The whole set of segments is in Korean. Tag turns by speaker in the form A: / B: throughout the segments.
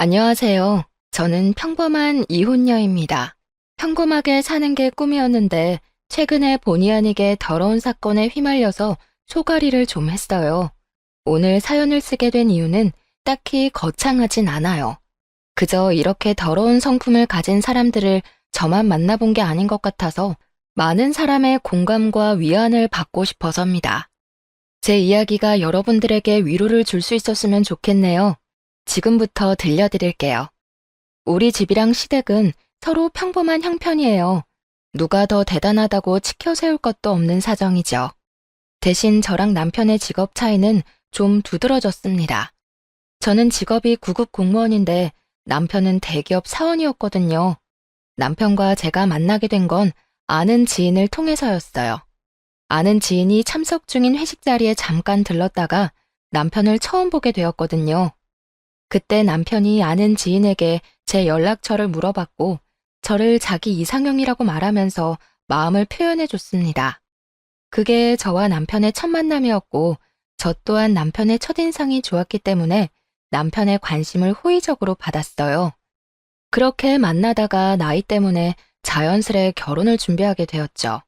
A: 안녕하세요. 저는 평범한 이혼녀입니다. 평범하게 사는 게 꿈이었는데 최근에 본의 아니게 더러운 사건에 휘말려서 소가리를 좀 했어요. 오늘 사연을 쓰게 된 이유는 딱히 거창하진 않아요. 그저 이렇게 더러운 성품을 가진 사람들을 저만 만나본 게 아닌 것 같아서 많은 사람의 공감과 위안을 받고 싶어서입니다. 제 이야기가 여러분들에게 위로를 줄 수 있었으면 좋겠네요. 지금부터 들려드릴게요. 우리 집이랑 시댁은 서로 평범한 형편이에요. 누가 더 대단하다고 치켜 세울 것도 없는 사정이죠. 대신 저랑 남편의 직업 차이는 좀 두드러졌습니다. 저는 직업이 구급 공무원인데 남편은 대기업 사원이었거든요. 남편과 제가 만나게 된 건 아는 지인을 통해서였어요. 아는 지인이 참석 중인 회식 자리에 잠깐 들렀다가 남편을 처음 보게 되었거든요. 그때 남편이 아는 지인에게 제 연락처를 물어봤고 저를 자기 이상형이라고 말하면서 마음을 표현해 줬습니다. 그게 저와 남편의 첫 만남이었고 저 또한 남편의 첫인상이 좋았기 때문에 남편의 관심을 호의적으로 받았어요. 그렇게 만나다가 나이 때문에 자연스레 결혼을 준비하게 되었죠.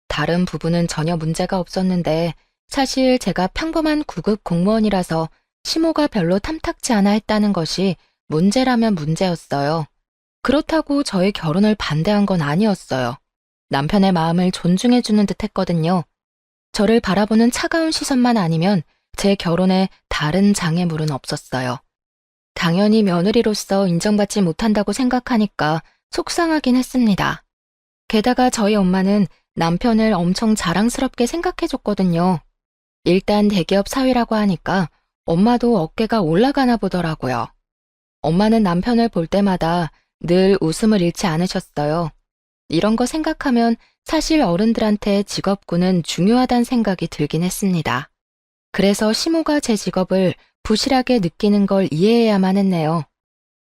A: 다른 부분은 전혀 문제가 없었는데 사실 제가 평범한 구급 공무원이라서 시모가 별로 탐탁지 않아 했다는 것이 문제라면 문제였어요. 그렇다고 저의 결혼을 반대한 건 아니었어요. 남편의 마음을 존중해주는 듯 했거든요. 저를 바라보는 차가운 시선만 아니면 제 결혼에 다른 장애물은 없었어요. 당연히 며느리로서 인정받지 못한다고 생각하니까 속상하긴 했습니다. 게다가 저희 엄마는 남편을 엄청 자랑스럽게 생각해줬거든요. 일단 대기업 사위라고 하니까 엄마도 어깨가 올라가나 보더라고요. 엄마는 남편을 볼 때마다 늘 웃음을 잃지 않으셨어요. 이런 거 생각하면 사실 어른들한테 직업군은 중요하다는 생각이 들긴 했습니다. 그래서 시모가 제 직업을 부실하게 느끼는 걸 이해해야만 했네요.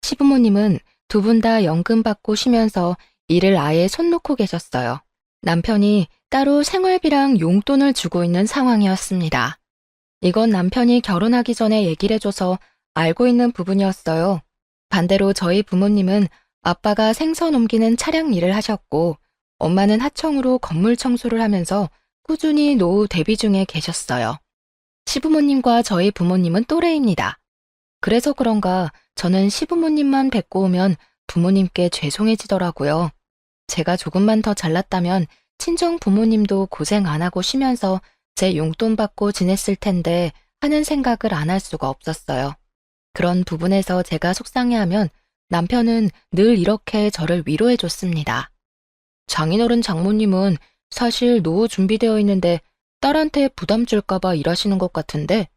A: 시부모님은 두 분 다 연금 받고 쉬면서 일을 아예 손 놓고 계셨어요. 남편이 따로 생활비랑 용돈을 주고 있는 상황이었습니다. 이건 남편이 결혼하기 전에 얘기를 해줘서 알고 있는 부분이었어요. 반대로 저희 부모님은 아빠가 생선 옮기는 차량 일을 하셨고 엄마는 하청으로 건물 청소를 하면서 꾸준히 노후 대비 중에 계셨어요. 시부모님과 저희 부모님은 또래입니다. 그래서 그런가 저는 시부모님만 뵙고 오면 부모님께 죄송해지더라고요. 제가 조금만 더 잘났다면 친정 부모님도 고생 안 하고 쉬면서 제 용돈 받고 지냈을 텐데 하는 생각을 안 할 수가 없었어요. 그런 부분에서 제가 속상해하면 남편은 늘 이렇게 저를 위로해 줬습니다. 장인어른 장모님은 사실 노후 준비되어 있는데 딸한테 부담 줄까봐 일하시는 것 같은데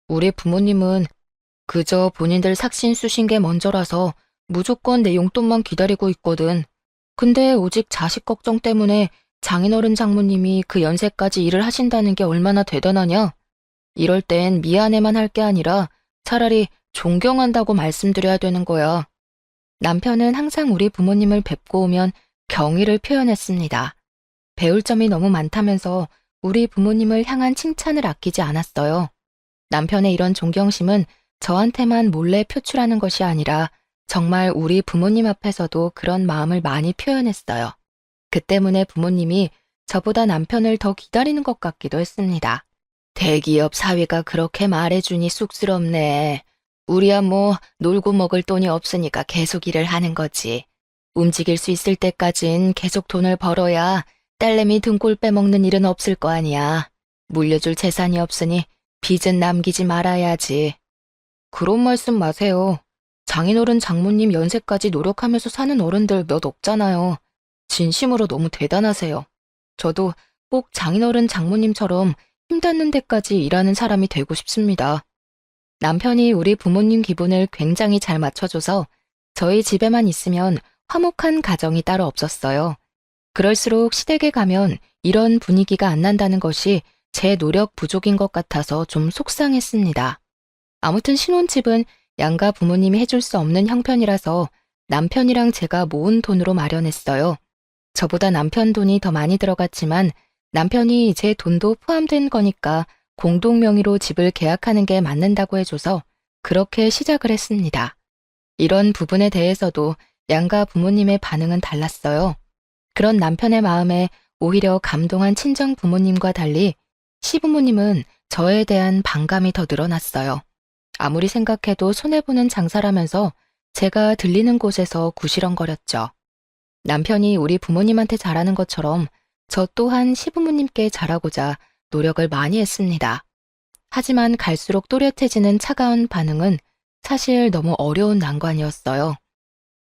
A: 우리 부모님은 그저 본인들 삭신 쑤신 게 먼저라서 무조건 내 용돈만 기다리고 있거든. 근데 오직 자식 걱정 때문에 장인어른 장모님이 그 연세까지 일을 하신다는 게 얼마나 대단하냐? 이럴 땐 미안해만 할 게 아니라 차라리 존경한다고 말씀드려야 되는 거야. 남편은 항상 우리 부모님을 뵙고 오면 경의를 표현했습니다. 배울 점이 너무 많다면서 우리 부모님을 향한 칭찬을 아끼지 않았어요. 남편의 이런 존경심은 저한테만 몰래 표출하는 것이 아니라 정말 우리 부모님 앞에서도 그런 마음을 많이 표현했어요. 그 때문에 부모님이 저보다 남편을 더 기다리는 것 같기도 했습니다. 대기업 사위가 그렇게 말해주니 쑥스럽네. 우리야 뭐 놀고 먹을 돈이 없으니까 계속 일을 하는 거지. 움직일 수 있을 때까진 계속 돈을 벌어야 딸내미 등골 빼먹는 일은 없을 거 아니야. 물려줄 재산이 없으니 빚은 남기지 말아야지. 그런 말씀 마세요. 장인어른 장모님 연세까지 노력하면서 사는 어른들 몇 없잖아요. 진심으로 너무 대단하세요. 저도 꼭 장인어른 장모님처럼 힘닿는 데까지 일하는 사람이 되고 싶습니다. 남편이 우리 부모님 기분을 굉장히 잘 맞춰줘서 저희 집에만 있으면 화목한 가정이 따로 없었어요. 그럴수록 시댁에 가면 이런 분위기가 안 난다는 것이 제 노력 부족인 것 같아서 좀 속상했습니다. 아무튼 신혼집은 양가 부모님이 해줄 수 없는 형편이라서 남편이랑 제가 모은 돈으로 마련했어요. 저보다 남편 돈이 더 많이 들어갔지만 남편이 제 돈도 포함된 거니까 공동 명의로 집을 계약하는 게 맞는다고 해줘서 그렇게 시작을 했습니다. 이런 부분에 대해서도 양가 부모님의 반응은 달랐어요. 그런 남편의 마음에 오히려 감동한 친정 부모님과 달리 시부모님은 저에 대한 반감이 더 늘어났어요. 아무리 생각해도 손해보는 장사라면서 제가 들리는 곳에서 구시렁거렸죠. 남편이 우리 부모님한테 잘하는 것처럼 저 또한 시부모님께 잘하고자 노력을 많이 했습니다. 하지만 갈수록 또렷해지는 차가운 반응은 사실 너무 어려운 난관이었어요.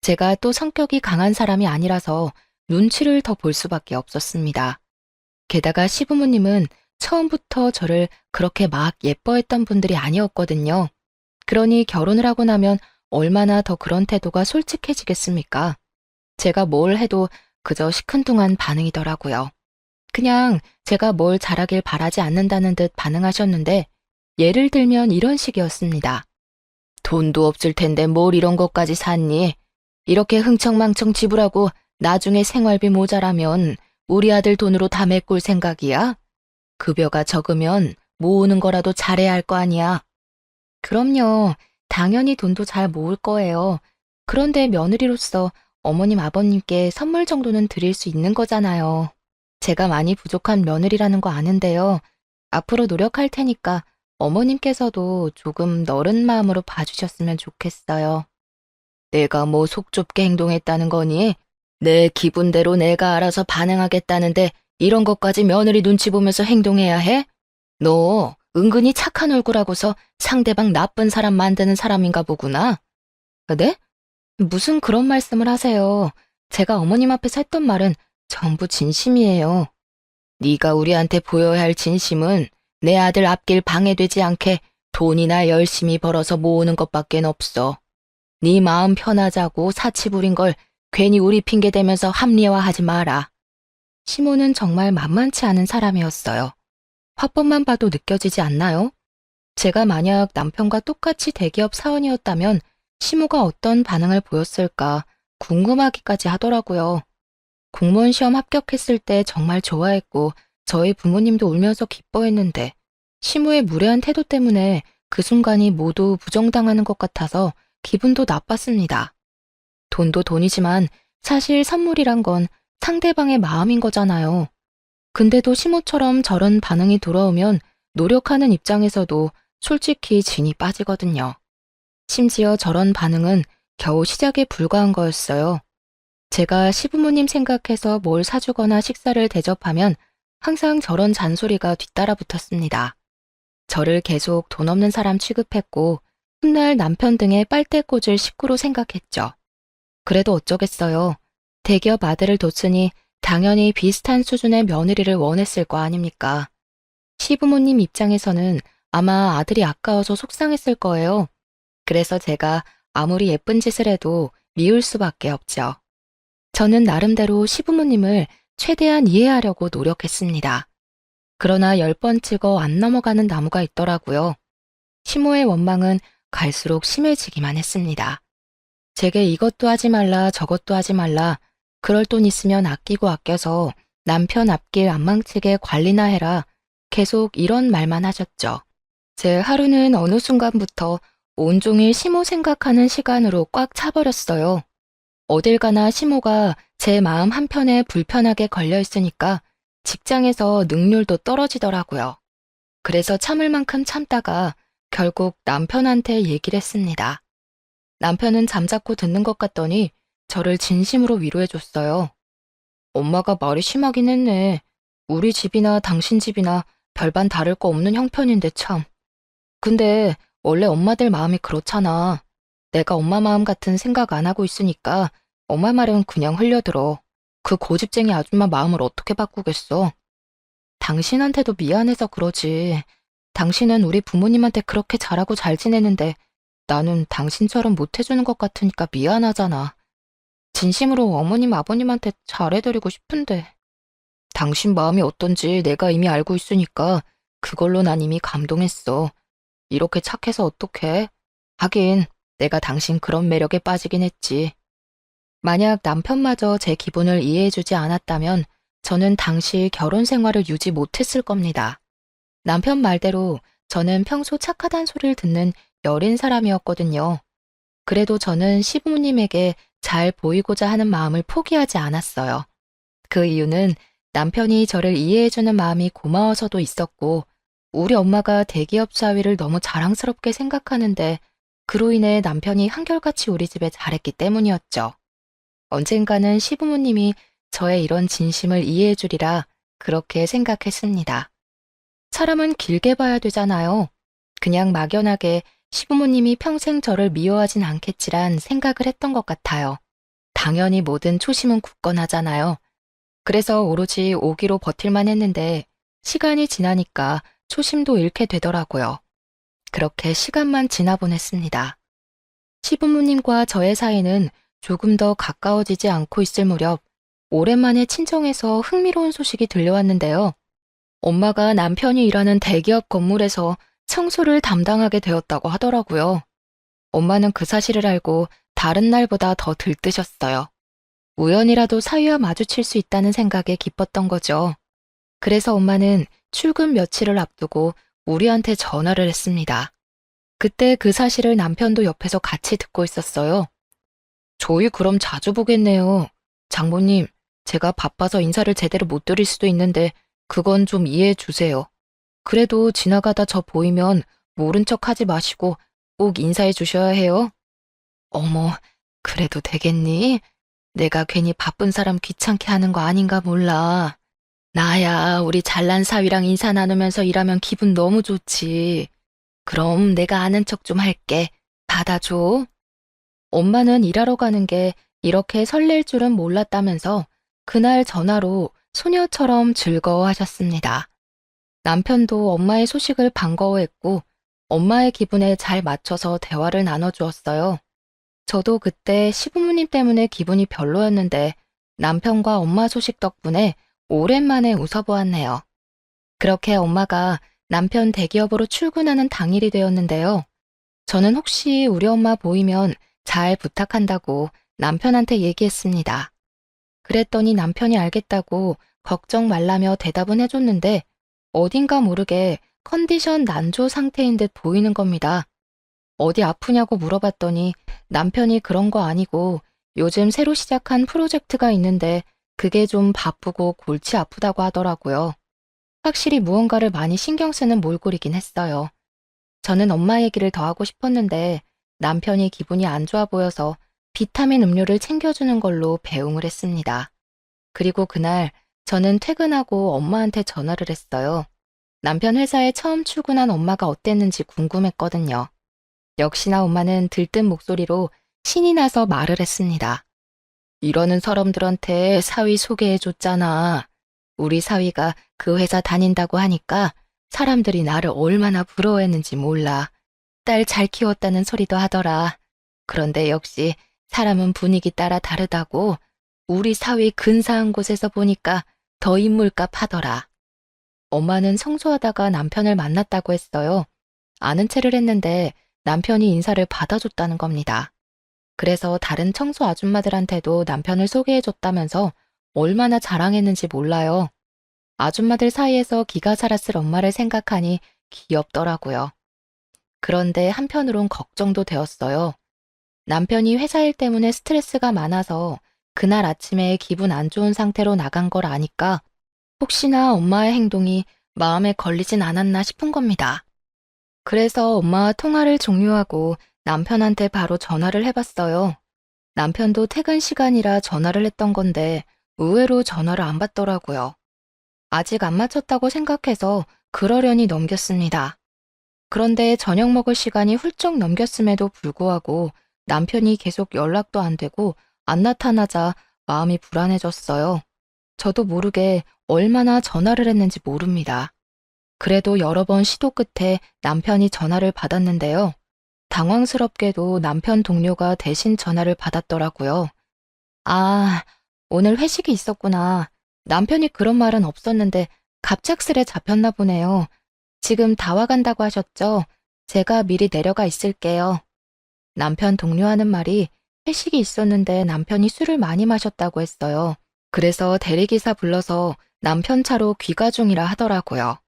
A: 제가 또 성격이 강한 사람이 아니라서 눈치를 더 볼 수밖에 없었습니다. 게다가 시부모님은 처음부터 저를 그렇게 막 예뻐했던 분들이 아니었거든요. 그러니 결혼을 하고 나면 얼마나 더 그런 태도가 솔직해지겠습니까? 제가 뭘 해도 그저 시큰둥한 반응이더라고요. 그냥 제가 뭘 잘하길 바라지 않는다는 듯 반응하셨는데 예를 들면 이런 식이었습니다. 돈도 없을 텐데 뭘 이런 것까지 샀니? 이렇게 흥청망청 지불하고 나중에 생활비 모자라면 우리 아들 돈으로 다 메꿀 생각이야? 급여가 적으면 모으는 거라도 잘해야 할 거 아니야. 그럼요. 당연히 돈도 잘 모을 거예요. 그런데 며느리로서 어머님, 아버님께 선물 정도는 드릴 수 있는 거잖아요. 제가 많이 부족한 며느리라는 거 아는데요. 앞으로 노력할 테니까 어머님께서도 조금 너른 마음으로 봐주셨으면 좋겠어요. 내가 뭐 속 좁게 행동했다는 거니? 내 기분대로 내가 알아서 반응하겠다는데 이런 것까지 며느리 눈치 보면서 행동해야 해? 너 은근히 착한 얼굴하고서 상대방 나쁜 사람 만드는 사람인가 보구나. 네? 무슨 그런 말씀을 하세요. 제가 어머님 앞에서 했던 말은 전부 진심이에요. 네가 우리한테 보여야 할 진심은 내 아들 앞길 방해되지 않게 돈이나 열심히 벌어서 모으는 것밖엔 없어. 네 마음 편하자고 사치 부린 걸 괜히 우리 핑계 대면서 합리화하지 마라. 시모는 정말 만만치 않은 사람이었어요. 화법만 봐도 느껴지지 않나요? 제가 만약 남편과 똑같이 대기업 사원이었다면 시모가 어떤 반응을 보였을까 궁금하기까지 하더라고요. 공무원 시험 합격했을 때 정말 좋아했고 저희 부모님도 울면서 기뻐했는데 시모의 무례한 태도 때문에 그 순간이 모두 부정당하는 것 같아서 기분도 나빴습니다. 돈도 돈이지만 사실 선물이란 건 상대방의 마음인 거잖아요. 근데도 시모처럼 저런 반응이 돌아오면 노력하는 입장에서도 솔직히 진이 빠지거든요. 심지어 저런 반응은 겨우 시작에 불과한 거였어요. 제가 시부모님 생각해서 뭘 사주거나 식사를 대접하면 항상 저런 잔소리가 뒤따라 붙었습니다. 저를 계속 돈 없는 사람 취급했고 훗날 남편 등의 빨대 꽂을 식구로 생각했죠. 그래도 어쩌겠어요. 대기업 아들을 뒀으니 당연히 비슷한 수준의 며느리를 원했을 거 아닙니까? 시부모님 입장에서는 아마 아들이 아까워서 속상했을 거예요. 그래서 제가 아무리 예쁜 짓을 해도 미울 수밖에 없죠. 저는 나름대로 시부모님을 최대한 이해하려고 노력했습니다. 그러나 10번 찍어 안 넘어가는 나무가 있더라고요. 시모의 원망은 갈수록 심해지기만 했습니다. 제게 이것도 하지 말라 저것도 하지 말라 그럴 돈 있으면 아끼고 아껴서 남편 앞길 안 망치게 관리나 해라 계속 이런 말만 하셨죠. 제 하루는 어느 순간부터 온종일 시모 생각하는 시간으로 꽉 차버렸어요. 어딜 가나 시모가 제 마음 한편에 불편하게 걸려 있으니까 직장에서 능률도 떨어지더라고요. 그래서 참을 만큼 참다가 결국 남편한테 얘기를 했습니다. 남편은 잠자코 듣는 것 같더니 저를 진심으로 위로해줬어요. 엄마가 말이 심하긴 했네. 우리 집이나 당신 집이나 별반 다를 거 없는 형편인데 참. 근데 원래 엄마들 마음이 그렇잖아. 내가 엄마 마음 같은 생각 안 하고 있으니까 엄마 말은 그냥 흘려들어. 그 고집쟁이 아줌마 마음을 어떻게 바꾸겠어. 당신한테도 미안해서 그러지. 당신은 우리 부모님한테 그렇게 잘하고 잘 지내는데 나는 당신처럼 못해주는 것 같으니까 미안하잖아. 진심으로 어머님 아버님한테 잘해드리고 싶은데. 당신 마음이 어떤지 내가 이미 알고 있으니까 그걸로 난 이미 감동했어. 이렇게 착해서 어떡해? 하긴 내가 당신 그런 매력에 빠지긴 했지. 만약 남편마저 제 기분을 이해해주지 않았다면 저는 당시 결혼 생활을 유지 못했을 겁니다. 남편 말대로 저는 평소 착하단 소리를 듣는 여린 사람이었거든요. 그래도 저는 시부모님에게 잘 보이고자 하는 마음을 포기하지 않았어요. 그 이유는 남편이 저를 이해해주는 마음이 고마워서도 있었고, 우리 엄마가 대기업 사위를 너무 자랑스럽게 생각하는데, 그로 인해 남편이 한결같이 우리 집에 잘했기 때문이었죠. 언젠가는 시부모님이 저의 이런 진심을 이해해주리라 그렇게 생각했습니다. 사람은 길게 봐야 되잖아요. 그냥 막연하게 시부모님이 평생 저를 미워하진 않겠지란 생각을 했던 것 같아요. 당연히 모든 초심은 굳건하잖아요. 그래서 오로지 오기로 버틸만 했는데 시간이 지나니까 초심도 잃게 되더라고요. 그렇게 시간만 지나보냈습니다. 시부모님과 저의 사이는 조금 더 가까워지지 않고 있을 무렵 오랜만에 친정에서 흥미로운 소식이 들려왔는데요. 엄마가 남편이 일하는 대기업 건물에서 청소를 담당하게 되었다고 하더라고요. 엄마는 그 사실을 알고 다른 날보다 더 들뜨셨어요. 우연이라도 사위와 마주칠 수 있다는 생각에 기뻤던 거죠. 그래서 엄마는 출근 며칠을 앞두고 우리한테 전화를 했습니다. 그때 그 사실을 남편도 옆에서 같이 듣고 있었어요. 저희 그럼 자주 보겠네요. 장모님, 제가 바빠서 인사를 제대로 못 드릴 수도 있는데 그건 좀 이해해 주세요. 그래도 지나가다 저 보이면 모른 척 하지 마시고 꼭 인사해 주셔야 해요. 어머, 그래도 되겠니? 내가 괜히 바쁜 사람 귀찮게 하는 거 아닌가 몰라. 나야 우리 잘난 사위랑 인사 나누면서 일하면 기분 너무 좋지. 그럼 내가 아는 척 좀 할게. 받아줘. 엄마는 일하러 가는 게 이렇게 설렐 줄은 몰랐다면서 그날 전화로 소녀처럼 즐거워하셨습니다. 남편도 엄마의 소식을 반가워했고 엄마의 기분에 잘 맞춰서 대화를 나눠주었어요. 저도 그때 시부모님 때문에 기분이 별로였는데 남편과 엄마 소식 덕분에 오랜만에 웃어보았네요. 그렇게 엄마가 남편 대기업으로 출근하는 당일이 되었는데요. 저는 혹시 우리 엄마 보이면 잘 부탁한다고 남편한테 얘기했습니다. 그랬더니 남편이 알겠다고 걱정 말라며 대답은 해줬는데 어딘가 모르게 컨디션 난조 상태인 듯 보이는 겁니다. 어디 아프냐고 물어봤더니 남편이 그런 거 아니고 요즘 새로 시작한 프로젝트가 있는데 그게 좀 바쁘고 골치 아프다고 하더라고요. 확실히 무언가를 많이 신경 쓰는 몰골이긴 했어요. 저는 엄마 얘기를 더 하고 싶었는데 남편이 기분이 안 좋아 보여서 비타민 음료를 챙겨주는 걸로 배웅을 했습니다. 그리고 그날 저는 퇴근하고 엄마한테 전화를 했어요. 남편 회사에 처음 출근한 엄마가 어땠는지 궁금했거든요. 역시나 엄마는 들뜬 목소리로 신이 나서 말을 했습니다. 이러는 사람들한테 사위 소개해줬잖아. 우리 사위가 그 회사 다닌다고 하니까 사람들이 나를 얼마나 부러워했는지 몰라. 딸 잘 키웠다는 소리도 하더라. 그런데 역시 사람은 분위기 따라 다르다고 우리 사위 근사한 곳에서 보니까 더 인물값 하더라. 엄마는 청소하다가 남편을 만났다고 했어요. 아는 체를 했는데 남편이 인사를 받아줬다는 겁니다. 그래서 다른 청소 아줌마들한테도 남편을 소개해줬다면서 얼마나 자랑했는지 몰라요. 아줌마들 사이에서 기가 살았을 엄마를 생각하니 귀엽더라고요. 그런데 한편으론 걱정도 되었어요. 남편이 회사 일 때문에 스트레스가 많아서 그날 아침에 기분 안 좋은 상태로 나간 걸 아니까 혹시나 엄마의 행동이 마음에 걸리진 않았나 싶은 겁니다. 그래서 엄마와 통화를 종료하고 남편한테 바로 전화를 해봤어요. 남편도 퇴근 시간이라 전화를 했던 건데 의외로 전화를 안 받더라고요. 아직 안 마쳤다고 생각해서 그러려니 넘겼습니다. 그런데 저녁 먹을 시간이 훌쩍 넘겼음에도 불구하고 남편이 계속 연락도 안 되고 안 나타나자 마음이 불안해졌어요. 저도 모르게 얼마나 전화를 했는지 모릅니다. 그래도 여러 번 시도 끝에 남편이 전화를 받았는데요. 당황스럽게도 남편 동료가 대신 전화를 받았더라고요. 아, 오늘 회식이 있었구나. 남편이 그런 말은 없었는데 갑작스레 잡혔나 보네요. 지금 다 와간다고 하셨죠? 제가 미리 내려가 있을게요. 남편 동료하는 말이 회식이 있었는데 남편이 술을 많이 마셨다고 했어요. 그래서 대리기사 불러서 남편 차로 귀가 중이라 하더라고요.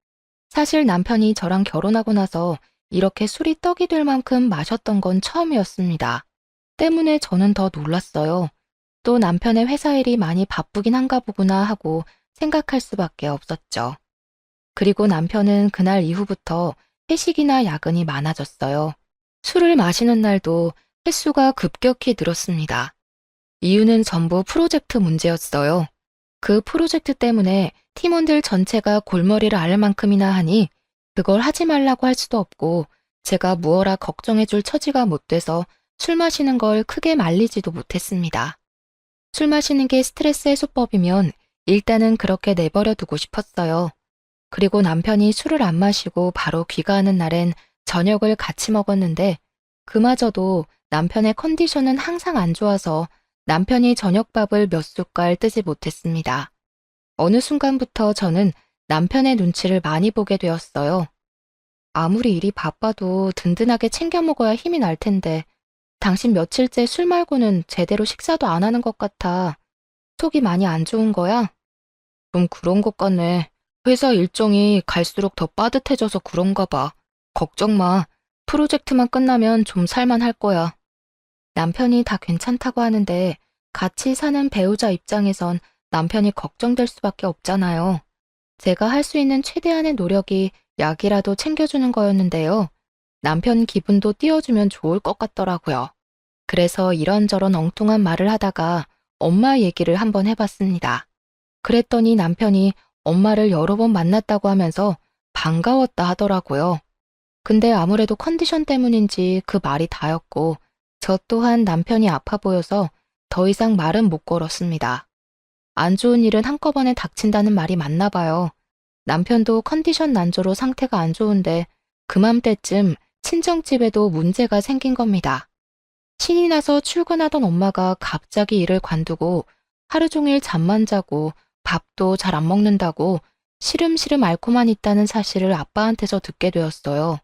A: 사실 남편이 저랑 결혼하고 나서 이렇게 술이 떡이 될 만큼 마셨던 건 처음이었습니다. 때문에 저는 더 놀랐어요. 또 남편의 회사 일이 많이 바쁘긴 한가 보구나 하고 생각할 수밖에 없었죠. 그리고 남편은 그날 이후부터 회식이나 야근이 많아졌어요. 술을 마시는 날도 횟수가 급격히 늘었습니다. 이유는 전부 프로젝트 문제였어요. 그 프로젝트 때문에 팀원들 전체가 골머리를 앓을 만큼이나 하니 그걸 하지 말라고 할 수도 없고 제가 무어라 걱정해줄 처지가 못 돼서 술 마시는 걸 크게 말리지도 못했습니다. 술 마시는 게 스트레스 해소법이면 일단은 그렇게 내버려 두고 싶었어요. 그리고 남편이 술을 안 마시고 바로 귀가하는 날엔 저녁을 같이 먹었는데 그마저도 남편의 컨디션은 항상 안 좋아서 남편이 저녁밥을 몇 숟갈 뜨지 못했습니다. 어느 순간부터 저는 남편의 눈치를 많이 보게 되었어요. 아무리 일이 바빠도 든든하게 챙겨 먹어야 힘이 날 텐데 당신 며칠째 술 말고는 제대로 식사도 안 하는 것 같아. 속이 많이 안 좋은 거야? 좀 그런 것 같네. 회사 일정이 갈수록 더 빠듯해져서 그런가 봐. 걱정 마. 프로젝트만 끝나면 좀 살만할 거야. 남편이 다 괜찮다고 하는데 같이 사는 배우자 입장에선 남편이 걱정될 수밖에 없잖아요. 제가 할 수 있는 최대한의 노력이 약이라도 챙겨주는 거였는데요. 남편 기분도 띄워주면 좋을 것 같더라고요. 그래서 이런저런 엉뚱한 말을 하다가 엄마 얘기를 한번 해봤습니다. 그랬더니 남편이 엄마를 여러 번 만났다고 하면서 반가웠다 하더라고요. 근데 아무래도 컨디션 때문인지 그 말이 다였고 저 또한 남편이 아파 보여서 더 이상 말은 못 걸었습니다. 안 좋은 일은 한꺼번에 닥친다는 말이 맞나 봐요. 남편도 컨디션 난조로 상태가 안 좋은데 그맘때쯤 친정집에도 문제가 생긴 겁니다. 신이 나서 출근하던 엄마가 갑자기 일을 관두고 하루 종일 잠만 자고 밥도 잘 안 먹는다고 시름시름 앓고만 있다는 사실을 아빠한테서 듣게 되었어요.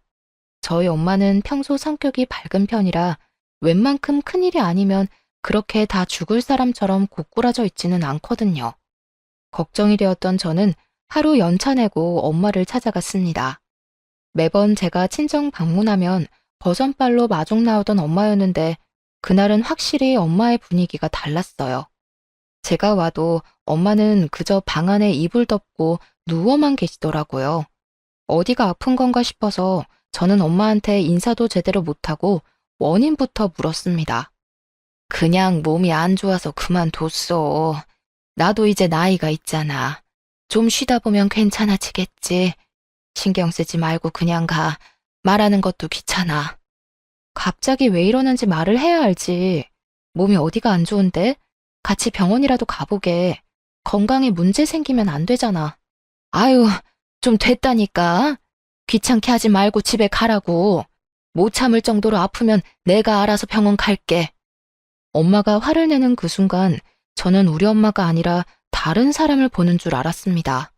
A: 저희 엄마는 평소 성격이 밝은 편이라 웬만큼 큰일이 아니면 그렇게 다 죽을 사람처럼 고꾸라져 있지는 않거든요. 걱정이 되었던 저는 하루 연차 내고 엄마를 찾아갔습니다. 매번 제가 친정 방문하면 버선발로 마중 나오던 엄마였는데 그날은 확실히 엄마의 분위기가 달랐어요. 제가 와도 엄마는 그저 방 안에 이불 덮고 누워만 계시더라고요. 어디가 아픈 건가 싶어서 저는 엄마한테 인사도 제대로 못하고 원인부터 물었습니다. 그냥 몸이 안 좋아서 그만뒀어. 나도 이제 나이가 있잖아. 좀 쉬다 보면 괜찮아지겠지. 신경 쓰지 말고 그냥 가. 말하는 것도 귀찮아. 갑자기 왜 이러는지 말을 해야 알지. 몸이 어디가 안 좋은데? 같이 병원이라도 가보게. 건강에 문제 생기면 안 되잖아. 아유, 좀 됐다니까. 귀찮게 하지 말고 집에 가라고. 못 참을 정도로 아프면 내가 알아서 병원 갈게. 엄마가 화를 내는 그 순간 저는 우리 엄마가 아니라 다른 사람을 보는 줄 알았습니다.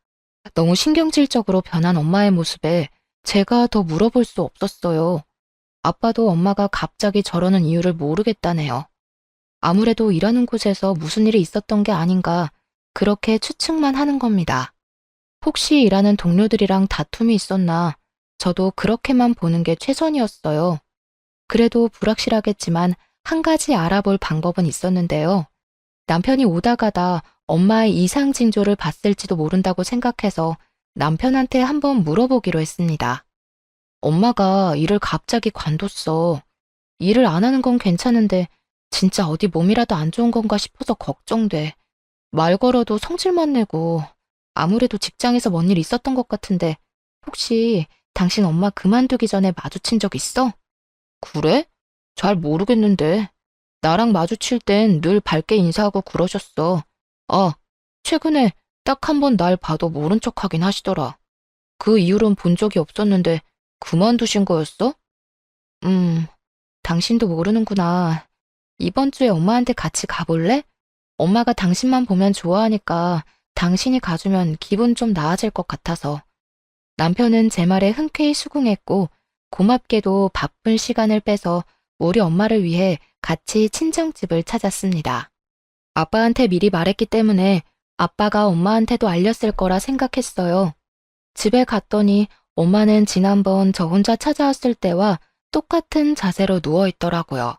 A: 너무 신경질적으로 변한 엄마의 모습에 제가 더 물어볼 수 없었어요. 아빠도 엄마가 갑자기 저러는 이유를 모르겠다네요. 아무래도 일하는 곳에서 무슨 일이 있었던 게 아닌가 그렇게 추측만 하는 겁니다. 혹시 일하는 동료들이랑 다툼이 있었나 저도 그렇게만 보는 게 최선이었어요. 그래도 불확실하겠지만 한 가지 알아볼 방법은 있었는데요. 남편이 오다 가다 엄마의 이상 징조를 봤을지도 모른다고 생각해서 남편한테 한번 물어보기로 했습니다. 엄마가 일을 갑자기 관뒀어. 일을 안 하는 건 괜찮은데 진짜 어디 몸이라도 안 좋은 건가 싶어서 걱정돼. 말 걸어도 성질만 내고 아무래도 직장에서 뭔 일 있었던 것 같은데 혹시 당신 엄마 그만두기 전에 마주친 적 있어? 그래? 잘 모르겠는데. 나랑 마주칠 땐 늘 밝게 인사하고 그러셨어. 아, 최근에 딱 한 번 날 봐도 모른 척 하긴 하시더라. 그 이후론 본 적이 없었는데 그만두신 거였어? 당신도 모르는구나. 이번 주에 엄마한테 같이 가볼래? 엄마가 당신만 보면 좋아하니까 당신이 가주면 기분 좀 나아질 것 같아서. 남편은 제 말에 흔쾌히 수긍했고 고맙게도 바쁜 시간을 빼서 우리 엄마를 위해 같이 친정집을 찾았습니다. 아빠한테 미리 말했기 때문에 아빠가 엄마한테도 알렸을 거라 생각했어요. 집에 갔더니 엄마는 지난번 저 혼자 찾아왔을 때와 똑같은 자세로 누워 있더라고요.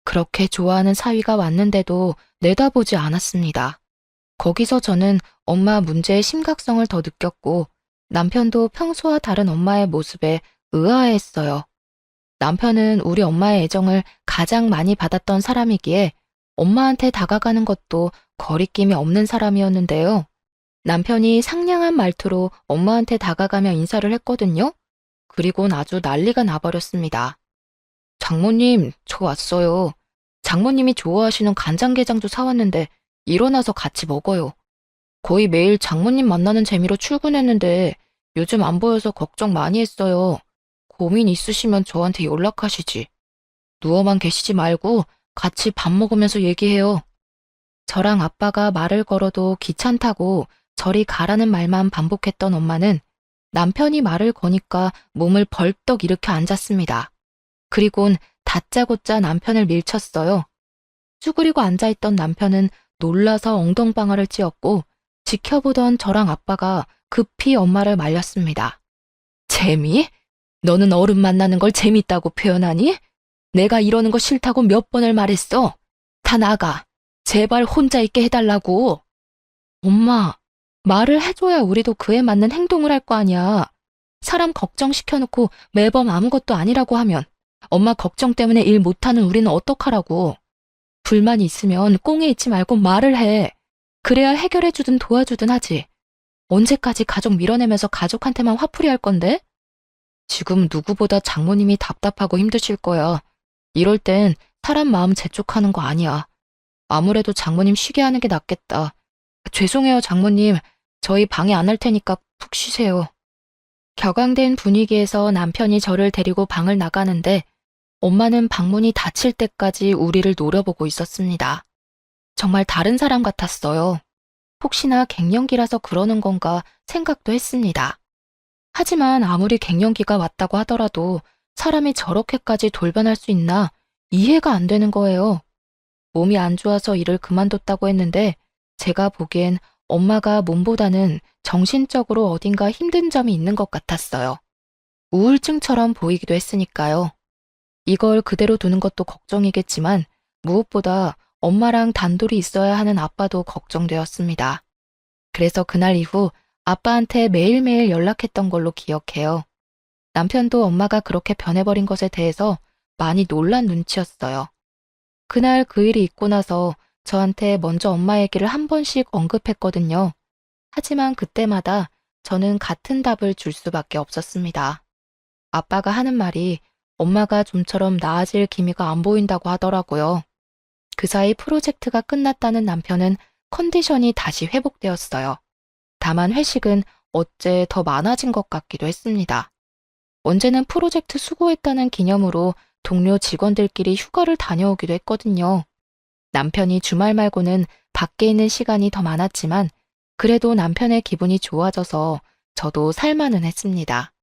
A: 그렇게 좋아하는 사위가 왔는데도 내다보지 않았습니다. 거기서 저는 엄마 문제의 심각성을 더 느꼈고 남편도 평소와 다른 엄마의 모습에 의아해했어요. 남편은 우리 엄마의 애정을 가장 많이 받았던 사람이기에 엄마한테 다가가는 것도 거리낌이 없는 사람이었는데요. 남편이 상냥한 말투로 엄마한테 다가가며 인사를 했거든요. 그리곤 아주 난리가 나버렸습니다. 장모님, 저 왔어요. 장모님이 좋아하시는 간장게장도 사왔는데 일어나서 같이 먹어요. 거의 매일 장모님 만나는 재미로 출근했는데 요즘 안 보여서 걱정 많이 했어요. 고민 있으시면 저한테 연락하시지. 누워만 계시지 말고 같이 밥 먹으면서 얘기해요. 저랑 아빠가 말을 걸어도 귀찮다고 저리 가라는 말만 반복했던 엄마는 남편이 말을 거니까 몸을 벌떡 일으켜 앉았습니다. 그리곤 다짜고짜 남편을 밀쳤어요. 쭈그리고 앉아있던 남편은 놀라서 엉덩방아를 찧었고 지켜보던 저랑 아빠가 급히 엄마를 말렸습니다. 재미? 너는 어른 만나는 걸 재밌다고 표현하니? 내가 이러는 거 싫다고 몇 번을 말했어. 다 나가. 제발 혼자 있게 해달라고. 엄마, 말을 해줘야 우리도 그에 맞는 행동을 할 거 아니야. 사람 걱정시켜놓고 매번 아무것도 아니라고 하면 엄마 걱정 때문에 일 못하는 우리는 어떡하라고. 불만이 있으면 꽁에 있지 말고 말을 해. 그래야 해결해주든 도와주든 하지. 언제까지 가족 밀어내면서 가족한테만 화풀이 할 건데? 지금 누구보다 장모님이 답답하고 힘드실 거야. 이럴 땐 사람 마음 재촉하는 거 아니야. 아무래도 장모님 쉬게 하는 게 낫겠다. 죄송해요, 장모님. 저희 방해 안 할 테니까 푹 쉬세요. 격앙된 분위기에서 남편이 저를 데리고 방을 나가는데 엄마는 방문이 닫힐 때까지 우리를 노려보고 있었습니다. 정말 다른 사람 같았어요. 혹시나 갱년기라서 그러는 건가 생각도 했습니다. 하지만 아무리 갱년기가 왔다고 하더라도 사람이 저렇게까지 돌변할 수 있나 이해가 안 되는 거예요. 몸이 안 좋아서 일을 그만뒀다고 했는데 제가 보기엔 엄마가 몸보다는 정신적으로 어딘가 힘든 점이 있는 것 같았어요. 우울증처럼 보이기도 했으니까요. 이걸 그대로 두는 것도 걱정이겠지만 무엇보다 엄마랑 단둘이 있어야 하는 아빠도 걱정되었습니다. 그래서 그날 이후 아빠한테 매일매일 연락했던 걸로 기억해요. 남편도 엄마가 그렇게 변해버린 것에 대해서 많이 놀란 눈치였어요. 그날 그 일이 있고 나서 저한테 먼저 엄마 얘기를 한 번씩 언급했거든요. 하지만 그때마다 저는 같은 답을 줄 수밖에 없었습니다. 아빠가 하는 말이 엄마가 좀처럼 나아질 기미가 안 보인다고 하더라고요. 그 사이 프로젝트가 끝났다는 남편은 컨디션이 다시 회복되었어요. 다만 회식은 어째 더 많아진 것 같기도 했습니다. 언제는 프로젝트 수고했다는 기념으로 동료 직원들끼리 휴가를 다녀오기도 했거든요. 남편이 주말 말고는 밖에 있는 시간이 더 많았지만 그래도 남편의 기분이 좋아져서 저도 살만은 했습니다.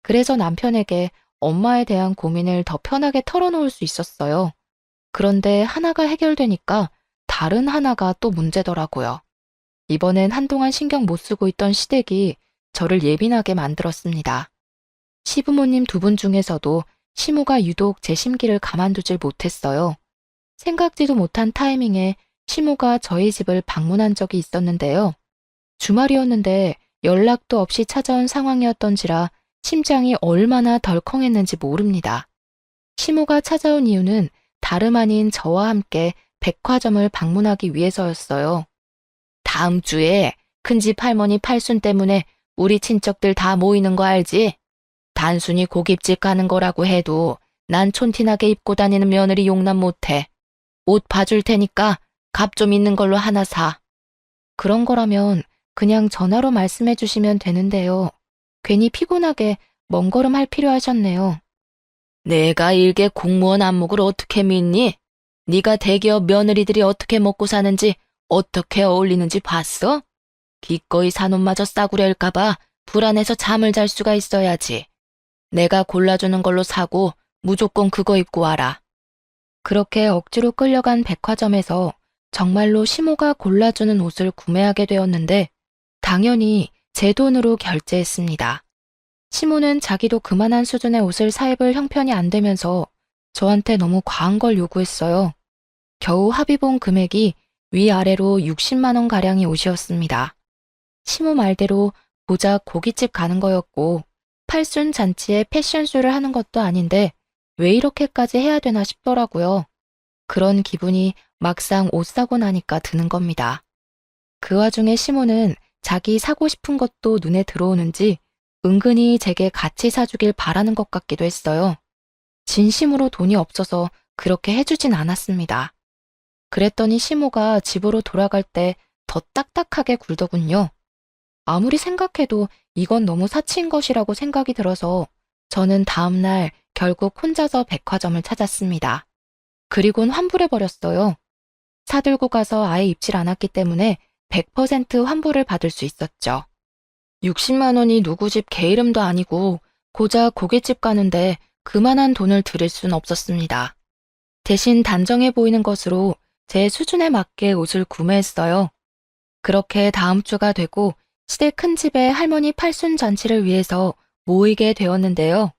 A: 그래서 남편에게 엄마에 대한 고민을 더 편하게 털어놓을 수 있었어요. 그런데 하나가 해결되니까 다른 하나가 또 문제더라고요. 이번엔 한동안 신경 못 쓰고 있던 시댁이 저를 예민하게 만들었습니다. 시부모님 두 분 중에서도 시모가 유독 제 심기를 가만두질 못했어요. 생각지도 못한 타이밍에 시모가 저희 집을 방문한 적이 있었는데요. 주말이었는데 연락도 없이 찾아온 상황이었던지라 심장이 얼마나 덜컹했는지 모릅니다. 시모가 찾아온 이유는 다름 아닌 저와 함께 백화점을 방문하기 위해서였어요. 다음 주에 큰집 할머니 팔순 때문에 우리 친척들 다 모이는 거 알지? 단순히 고깃집 가는 거라고 해도 난 촌티나게 입고 다니는 며느리 용납 못해. 옷 봐줄 테니까 값 좀 있는 걸로 하나 사. 그런 거라면 그냥 전화로 말씀해 주시면 되는데요. 괜히 피곤하게 먼 걸음 할 필요 하셨네요. 내가 일개 공무원 안목을 어떻게 믿니? 네가 대기업 며느리들이 어떻게 먹고 사는지 어떻게 어울리는지 봤어? 기꺼이 산 옷마저 싸구려일까 봐 불안해서 잠을 잘 수가 있어야지. 내가 골라주는 걸로 사고 무조건 그거 입고 와라. 그렇게 억지로 끌려간 백화점에서 정말로 시모가 골라주는 옷을 구매하게 되었는데 당연히 제 돈으로 결제했습니다. 시모는 자기도 그만한 수준의 옷을 사 입을 형편이 안 되면서 저한테 너무 과한 걸 요구했어요. 겨우 합의본 금액이 위아래로 60만 원 가량의 옷이었습니다. 시모 말대로 고작 고깃집 가는 거였고 팔순 잔치에 패션쇼를 하는 것도 아닌데 왜 이렇게까지 해야 되나 싶더라고요. 그런 기분이 막상 옷 사고 나니까 드는 겁니다. 그 와중에 시모는 자기 사고 싶은 것도 눈에 들어오는지 은근히 제게 같이 사주길 바라는 것 같기도 했어요. 진심으로 돈이 없어서 그렇게 해주진 않았습니다. 그랬더니 시모가 집으로 돌아갈 때 더 딱딱하게 굴더군요. 아무리 생각해도 이건 너무 사치인 것이라고 생각이 들어서 저는 다음날 결국 혼자서 백화점을 찾았습니다. 그리곤 환불해버렸어요. 사들고 가서 아예 입질 않았기 때문에 100% 환불을 받을 수 있었죠. 60만 원이 누구 집 개 이름도 아니고 고작 고깃집 가는데 그만한 돈을 들일 순 없었습니다. 대신 단정해 보이는 것으로 제 수준에 맞게 옷을 구매했어요. 그렇게 다음 주가 되고 시댁 큰 집에 할머니 팔순 잔치를 위해서 모이게 되었는데요.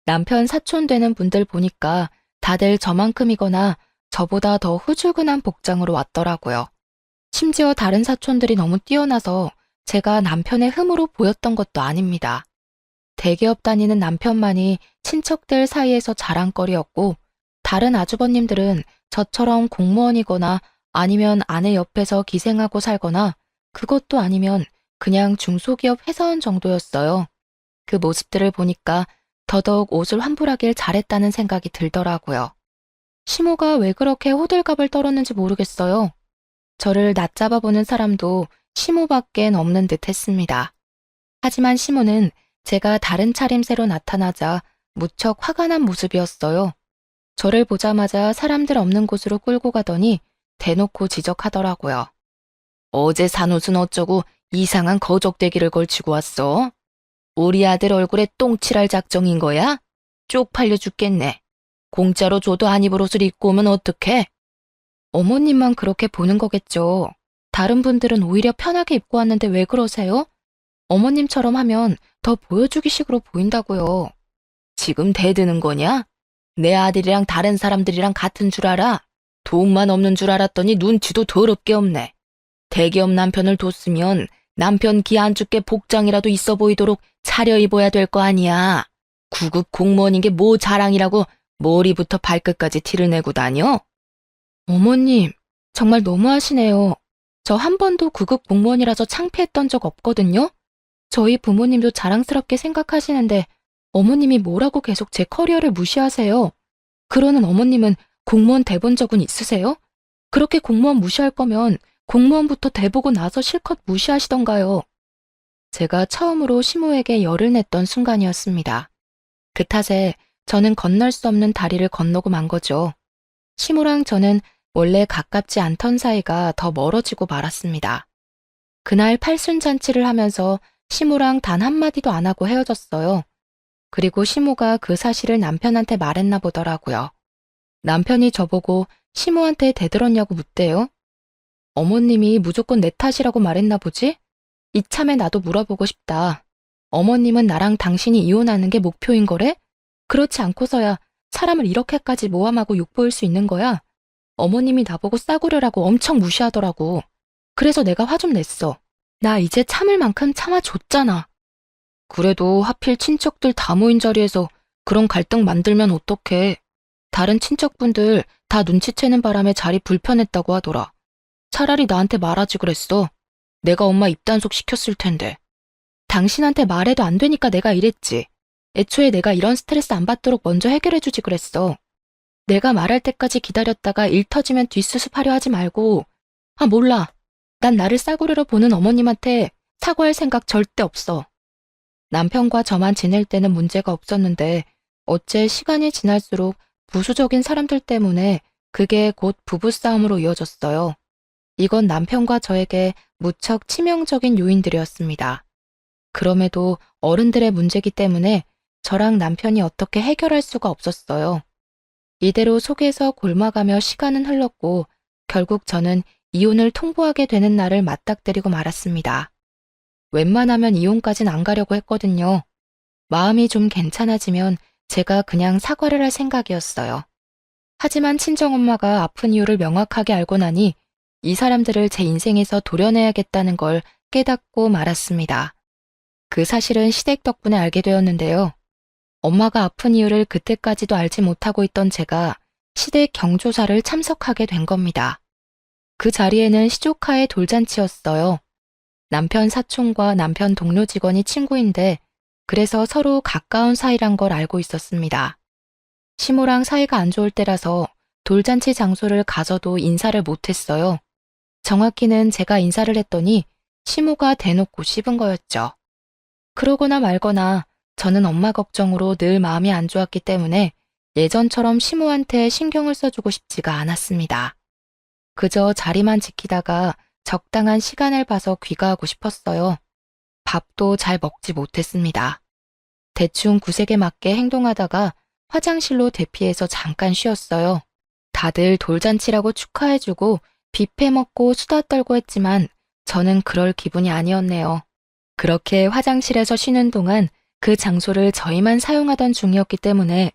A: 남편 사촌 되는 분들 보니까 다들 저만큼이거나 저보다 더 후줄근한 복장으로 왔더라고요. 심지어 다른 사촌들이 너무 뛰어나서 제가 남편의 흠으로 보였던 것도 아닙니다. 대기업 다니는 남편만이 친척들 사이에서 자랑거리였고 다른 아주버님들은 저처럼 공무원이거나 아니면 아내 옆에서 기생하고 살거나 그것도 아니면 그냥 중소기업 회사원 정도였어요. 그 모습들을 보니까 더더욱 옷을 환불하길 잘했다는 생각이 들더라고요. 시모가 왜 그렇게 호들갑을 떨었는지 모르겠어요. 저를 낮잡아 보는 사람도 시모밖엔 없는 듯 했습니다. 하지만 시모는 제가 다른 차림새로 나타나자 무척 화가 난 모습이었어요. 저를 보자마자 사람들 없는 곳으로 끌고 가더니 대놓고 지적하더라고요. 어제 산 옷은 어쩌고 이상한 거적대기를 걸치고 왔어? 우리 아들 얼굴에 똥칠할 작정인 거야? 쪽팔려 죽겠네. 공짜로 줘도 안 입을 옷을 입고 오면 어떡해? 어머님만 그렇게 보는 거겠죠. 다른 분들은 오히려 편하게 입고 왔는데 왜 그러세요? 어머님처럼 하면 더 보여주기식으로 보인다고요. 지금 대드는 거냐? 내 아들이랑 다른 사람들이랑 같은 줄 알아? 돈만 없는 줄 알았더니 눈치도 더럽게 없네. 대기업 남편을 뒀으면 남편 기 안 죽게 복장이라도 있어 보이도록 차려입어야 될 거 아니야. 구급 공무원인 게 뭐 자랑이라고 머리부터 발끝까지 티를 내고 다녀? 어머님, 정말 너무하시네요. 저 한 번도 구급 공무원이라서 창피했던 적 없거든요. 저희 부모님도 자랑스럽게 생각하시는데 어머님이 뭐라고 계속 제 커리어를 무시하세요. 그러는 어머님은 공무원 돼본 적은 있으세요? 그렇게 공무원 무시할 거면 공무원부터 돼보고 나서 실컷 무시하시던가요. 제가 처음으로 시모에게 열을 냈던 순간이었습니다. 그 탓에 저는 건널 수 없는 다리를 건너고 만 거죠. 시모랑 저는 원래 가깝지 않던 사이가 더 멀어지고 말았습니다. 그날 팔순잔치를 하면서 시모랑 단 한마디도 안 하고 헤어졌어요. 그리고 시모가 그 사실을 남편한테 말했나 보더라고요. 남편이 저보고 시모한테 대들었냐고 묻대요. 어머님이 무조건 내 탓이라고 말했나 보지? 이참에 나도 물어보고 싶다. 어머님은 나랑 당신이 이혼하는 게 목표인 거래? 그렇지 않고서야 사람을 이렇게까지 모함하고 욕보일 수 있는 거야? 어머님이 나보고 싸구려라고 엄청 무시하더라고. 그래서 내가 화 좀 냈어. 나 이제 참을 만큼 참아줬잖아. 그래도 하필 친척들 다 모인 자리에서 그런 갈등 만들면 어떡해. 다른 친척분들 다 눈치채는 바람에 자리 불편했다고 하더라. 차라리 나한테 말하지 그랬어. 내가 엄마 입단속 시켰을 텐데. 당신한테 말해도 안 되니까 내가 이랬지. 애초에 내가 이런 스트레스 안 받도록 먼저 해결해주지 그랬어. 내가 말할 때까지 기다렸다가 일 터지면 뒷수습하려 하지 말고. 아, 몰라. 난 나를 싸구려로 보는 어머님한테 사과할 생각 절대 없어. 남편과 저만 지낼 때는 문제가 없었는데 어째 시간이 지날수록 부수적인 사람들 때문에 그게 곧 부부싸움으로 이어졌어요. 이건 남편과 저에게 무척 치명적인 요인들이었습니다. 그럼에도 어른들의 문제기 때문에 저랑 남편이 어떻게 해결할 수가 없었어요. 이대로 속에서 골마가며 시간은 흘렀고 결국 저는 이혼을 통보하게 되는 날을 맞닥뜨리고 말았습니다. 웬만하면 이혼까진 안 가려고 했거든요. 마음이 좀 괜찮아지면 제가 그냥 사과를 할 생각이었어요. 하지만 친정엄마가 아픈 이유를 명확하게 알고 나니 이 사람들을 제 인생에서 도려내야겠다는 걸 깨닫고 말았습니다. 그 사실은 시댁 덕분에 알게 되었는데요. 엄마가 아픈 이유를 그때까지도 알지 못하고 있던 제가 시댁 경조사를 참석하게 된 겁니다. 그 자리에는 시조카의 돌잔치였어요. 남편 사촌과 남편 동료 직원이 친구인데 그래서 서로 가까운 사이란 걸 알고 있었습니다. 시모랑 사이가 안 좋을 때라서 돌잔치 장소를 가서도 인사를 못했어요. 정확히는 제가 인사를 했더니 시모가 대놓고 씹은 거였죠. 그러거나 말거나 저는 엄마 걱정으로 늘 마음이 안 좋았기 때문에 예전처럼 시모한테 신경을 써주고 싶지가 않았습니다. 그저 자리만 지키다가 적당한 시간을 봐서 귀가하고 싶었어요. 밥도 잘 먹지 못했습니다. 대충 구색에 맞게 행동하다가 화장실로 대피해서 잠깐 쉬었어요. 다들 돌잔치라고 축하해주고 뷔페 먹고 수다 떨고 했지만 저는 그럴 기분이 아니었네요. 그렇게 화장실에서 쉬는 동안 그 장소를 저희만 사용하던 중이었기 때문에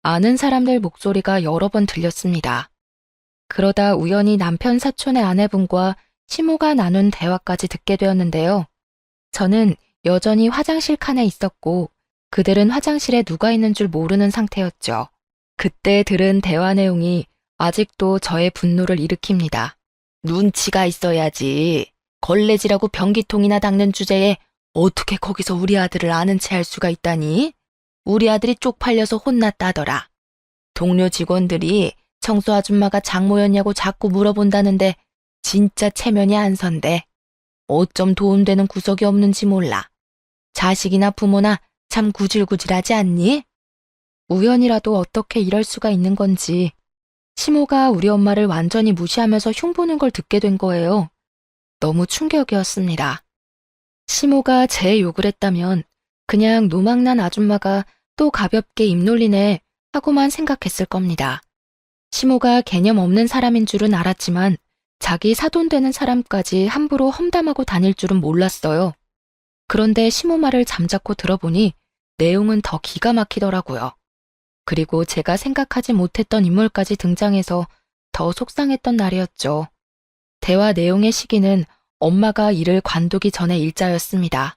A: 아는 사람들 목소리가 여러 번 들렸습니다. 그러다 우연히 남편 사촌의 아내분과 시모가 나눈 대화까지 듣게 되었는데요. 저는 여전히 화장실 칸에 있었고 그들은 화장실에 누가 있는 줄 모르는 상태였죠. 그때 들은 대화 내용이 아직도 저의 분노를 일으킵니다. 눈치가 있어야지. 걸레질하고 변기통이나 닦는 주제에 어떻게 거기서 우리 아들을 아는 체 할 수가 있다니? 우리 아들이 쪽팔려서 혼났다더라. 동료 직원들이 청소 아줌마가 장모였냐고 자꾸 물어본다는데 진짜 체면이 안 선대. 어쩜 도움되는 구석이 없는지 몰라. 자식이나 부모나 참 구질구질하지 않니? 우연이라도 어떻게 이럴 수가 있는 건지 시모가 우리 엄마를 완전히 무시하면서 흉보는 걸 듣게 된 거예요. 너무 충격이었습니다. 시모가 제 욕을 했다면 그냥 노망난 아줌마가 또 가볍게 입 놀리네 하고만 생각했을 겁니다. 시모가 개념 없는 사람인 줄은 알았지만 자기 사돈되는 사람까지 함부로 험담하고 다닐 줄은 몰랐어요. 그런데 시모 말을 잠자코 들어보니 내용은 더 기가 막히더라고요. 그리고 제가 생각하지 못했던 인물까지 등장해서 더 속상했던 날이었죠. 대화 내용의 시기는 엄마가 일을 관두기 전의 일자였습니다.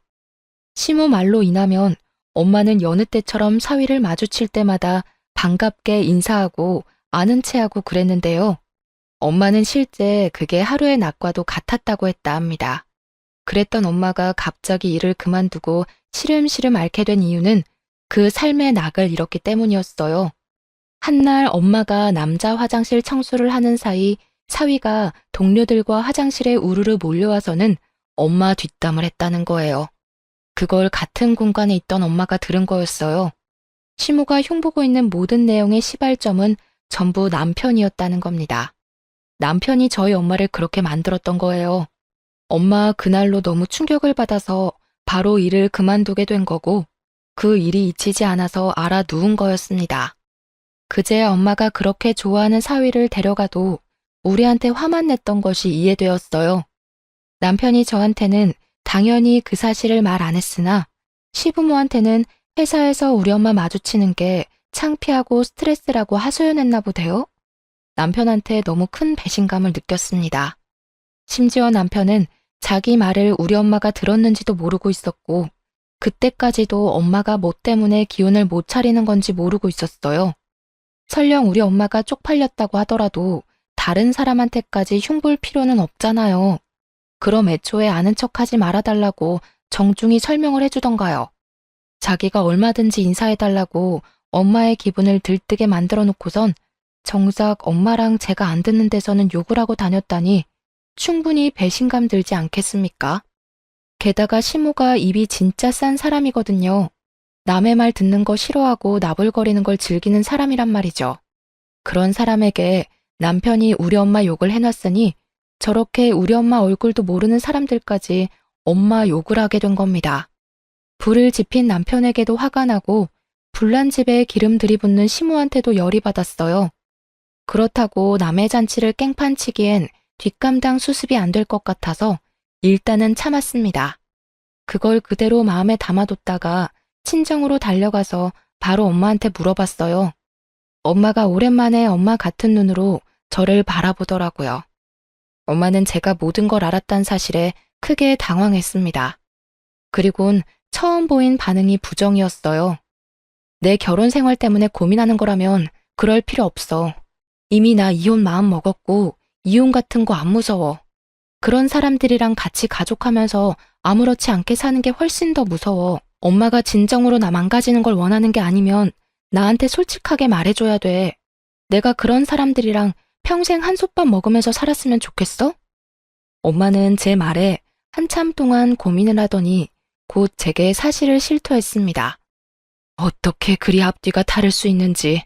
A: 시모 말로 인하면 엄마는 여느 때처럼 사위를 마주칠 때마다 반갑게 인사하고 아는 체하고 그랬는데요. 엄마는 실제 그게 하루의 낙과도 같았다고 했다 합니다. 그랬던 엄마가 갑자기 일을 그만두고 시름시름 앓게 된 이유는 그 삶의 낙을 잃었기 때문이었어요. 한날 엄마가 남자 화장실 청소를 하는 사이 사위가 동료들과 화장실에 우르르 몰려와서는 엄마 뒷담을 했다는 거예요. 그걸 같은 공간에 있던 엄마가 들은 거였어요. 시모가 흉보고 있는 모든 내용의 시발점은 전부 남편이었다는 겁니다. 남편이 저희 엄마를 그렇게 만들었던 거예요. 엄마 그날로 너무 충격을 받아서 바로 일을 그만두게 된 거고 그 일이 잊히지 않아서 알아 누운 거였습니다. 그제야 엄마가 그렇게 좋아하는 사위를 데려가도 우리한테 화만 냈던 것이 이해되었어요. 남편이 저한테는 당연히 그 사실을 말 안 했으나 시부모한테는 회사에서 우리 엄마 마주치는 게 창피하고 스트레스라고 하소연했나 보대요. 남편한테 너무 큰 배신감을 느꼈습니다. 심지어 남편은 자기 말을 우리 엄마가 들었는지도 모르고 있었고 그때까지도 엄마가 뭐 때문에 기운을 못 차리는 건지 모르고 있었어요. 설령 우리 엄마가 쪽팔렸다고 하더라도 다른 사람한테까지 흉볼 필요는 없잖아요. 그럼 애초에 아는 척하지 말아달라고 정중히 설명을 해주던가요. 자기가 얼마든지 인사해달라고 엄마의 기분을 들뜨게 만들어 놓고선 정작 엄마랑 제가 안 듣는 데서는 욕을 하고 다녔다니 충분히 배신감 들지 않겠습니까? 게다가 시모가 입이 진짜 싼 사람이거든요. 남의 말 듣는 거 싫어하고 나불거리는 걸 즐기는 사람이란 말이죠. 그런 사람에게 남편이 우리 엄마 욕을 해놨으니 저렇게 우리 엄마 얼굴도 모르는 사람들까지 엄마 욕을 하게 된 겁니다. 불을 지핀 남편에게도 화가 나고 불난 집에 기름 들이붓는 시모한테도 열이 받았어요. 그렇다고 남의 잔치를 깽판치기엔 뒷감당 수습이 안 될 것 같아서 일단은 참았습니다. 그걸 그대로 마음에 담아뒀다가 친정으로 달려가서 바로 엄마한테 물어봤어요. 엄마가 오랜만에 엄마 같은 눈으로 저를 바라보더라고요. 엄마는 제가 모든 걸 알았다는 사실에 크게 당황했습니다. 그리곤 처음 보인 반응이 부정이었어요. 내 결혼 생활 때문에 고민하는 거라면 그럴 필요 없어. 이미 나 이혼 마음 먹었고 이혼 같은 거 안 무서워. 그런 사람들이랑 같이 가족하면서 아무렇지 않게 사는 게 훨씬 더 무서워. 엄마가 진정으로 나 망가지는 걸 원하는 게 아니면 나한테 솔직하게 말해줘야 돼. 내가 그런 사람들이랑 평생 한솥밥 먹으면서 살았으면 좋겠어? 엄마는 제 말에 한참 동안 고민을 하더니 곧 제게 사실을 실토했습니다. 어떻게 그리 앞뒤가 다를 수 있는지.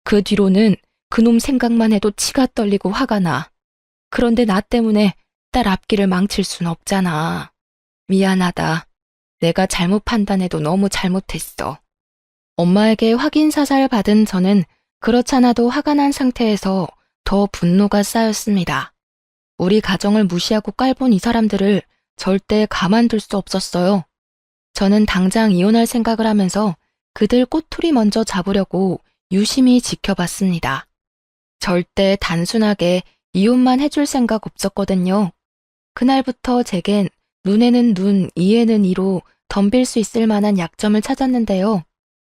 A: 그 뒤로는 그놈 생각만 해도 치가 떨리고 화가 나. 그런데 나 때문에 딸 앞길을 망칠 순 없잖아. 미안하다. 내가 잘못 판단해도 너무 잘못했어. 엄마에게 확인사살 받은 저는 그렇잖아도 화가 난 상태에서 더 분노가 쌓였습니다. 우리 가정을 무시하고 깔본 이 사람들을 절대 가만둘 수 없었어요. 저는 당장 이혼할 생각을 하면서 그들 꼬투리 먼저 잡으려고 유심히 지켜봤습니다. 절대 단순하게 이혼만 해줄 생각 없었거든요. 그날부터 제겐 눈에는 눈, 이에는 이로 덤빌 수 있을 만한 약점을 찾았는데요.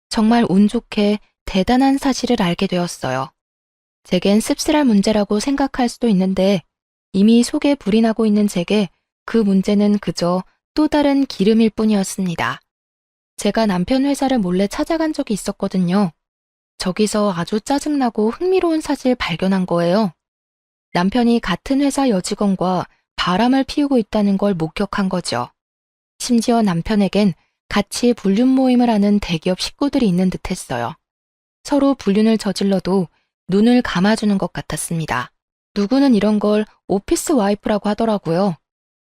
A: 정말 운 좋게 대단한 사실을 알게 되었어요. 제겐 씁쓸할 문제라고 생각할 수도 있는데 이미 속에 불이 나고 있는 제게 그 문제는 그저 또 다른 기름일 뿐이었습니다. 제가 남편 회사를 몰래 찾아간 적이 있었거든요. 저기서 아주 짜증나고 흥미로운 사실 발견한 거예요. 남편이 같은 회사 여직원과 바람을 피우고 있다는 걸 목격한 거죠. 심지어 남편에겐 같이 불륜 모임을 하는 대기업 식구들이 있는 듯 했어요. 서로 불륜을 저질러도 눈을 감아주는 것 같았습니다. 누구는 이런 걸 오피스 와이프라고 하더라고요.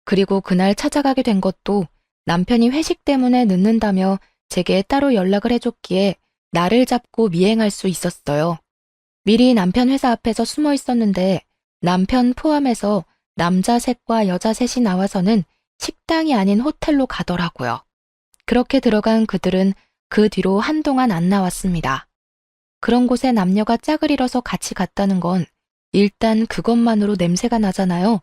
A: 그리고 그날 찾아가게 된 것도 남편이 회식 때문에 늦는다며 제게 따로 연락을 해줬기에 나를 잡고 미행할 수 있었어요. 미리 남편 회사 앞에서 숨어 있었는데 남편 포함해서 남자 셋과 여자 셋이 나와서는 식당이 아닌 호텔로 가더라고요. 그렇게 들어간 그들은 그 뒤로 한동안 안 나왔습니다. 그런 곳에 남녀가 짝을 이뤄서 같이 갔다는 건 일단 그것만으로 냄새가 나잖아요.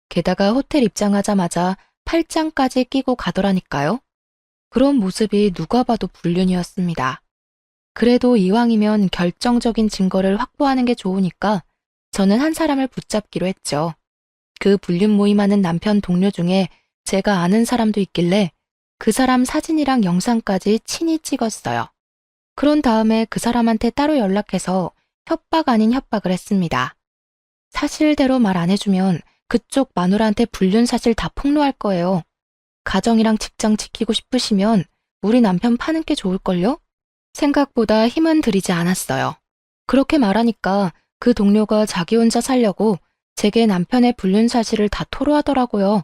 A: 게다가 호텔 입장하자마자 팔짱까지 끼고 가더라니까요. 그런 모습이 누가 봐도 불륜이었습니다. 그래도 이왕이면 결정적인 증거를 확보하는 게 좋으니까 저는 한 사람을 붙잡기로 했죠. 그 불륜 모임하는 남편 동료 중에 제가 아는 사람도 있길래 그 사람 사진이랑 영상까지 친히 찍었어요. 그런 다음에 그 사람한테 따로 연락해서 협박 아닌 협박을 했습니다. 사실대로 말 안 해주면 그쪽 마누라한테 불륜 사실 다 폭로할 거예요. 가정이랑 직장 지키고 싶으시면 우리 남편 파는 게 좋을걸요? 생각보다 힘은 들이지 않았어요. 그렇게 말하니까 그 동료가 자기 혼자 살려고 제게 남편의 불륜 사실을 다 토로하더라고요.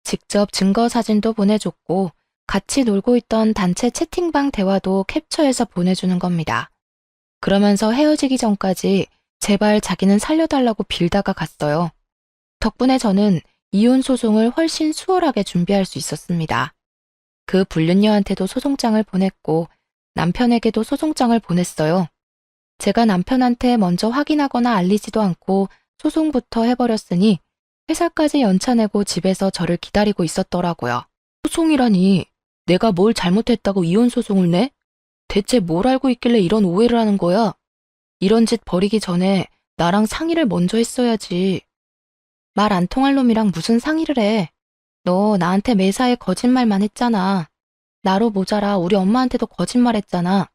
A: 직접 증거 사진도 보내줬고 같이 놀고 있던 단체 채팅방 대화도 캡처해서 보내주는 겁니다. 그러면서 헤어지기 전까지 제발 자기는 살려달라고 빌다가 갔어요. 덕분에 저는 이혼 소송을 훨씬 수월하게 준비할 수 있었습니다. 그 불륜녀한테도 소송장을 보냈고 남편에게도 소송장을 보냈어요. 제가 남편한테 먼저 확인하거나 알리지도 않고 소송부터 해버렸으니 회사까지 연차내고 집에서 저를 기다리고 있었더라고요. 소송이라니, 내가 뭘 잘못했다고 이혼 소송을 내? 대체 뭘 알고 있길래 이런 오해를 하는 거야? 이런 짓 벌이기 전에 나랑 상의를 먼저 했어야지. 말 안 통할 놈이랑 무슨 상의를 해. 너 나한테 매사에 거짓말만 했잖아. 나로 모자라 우리 엄마한테도 거짓말했잖아.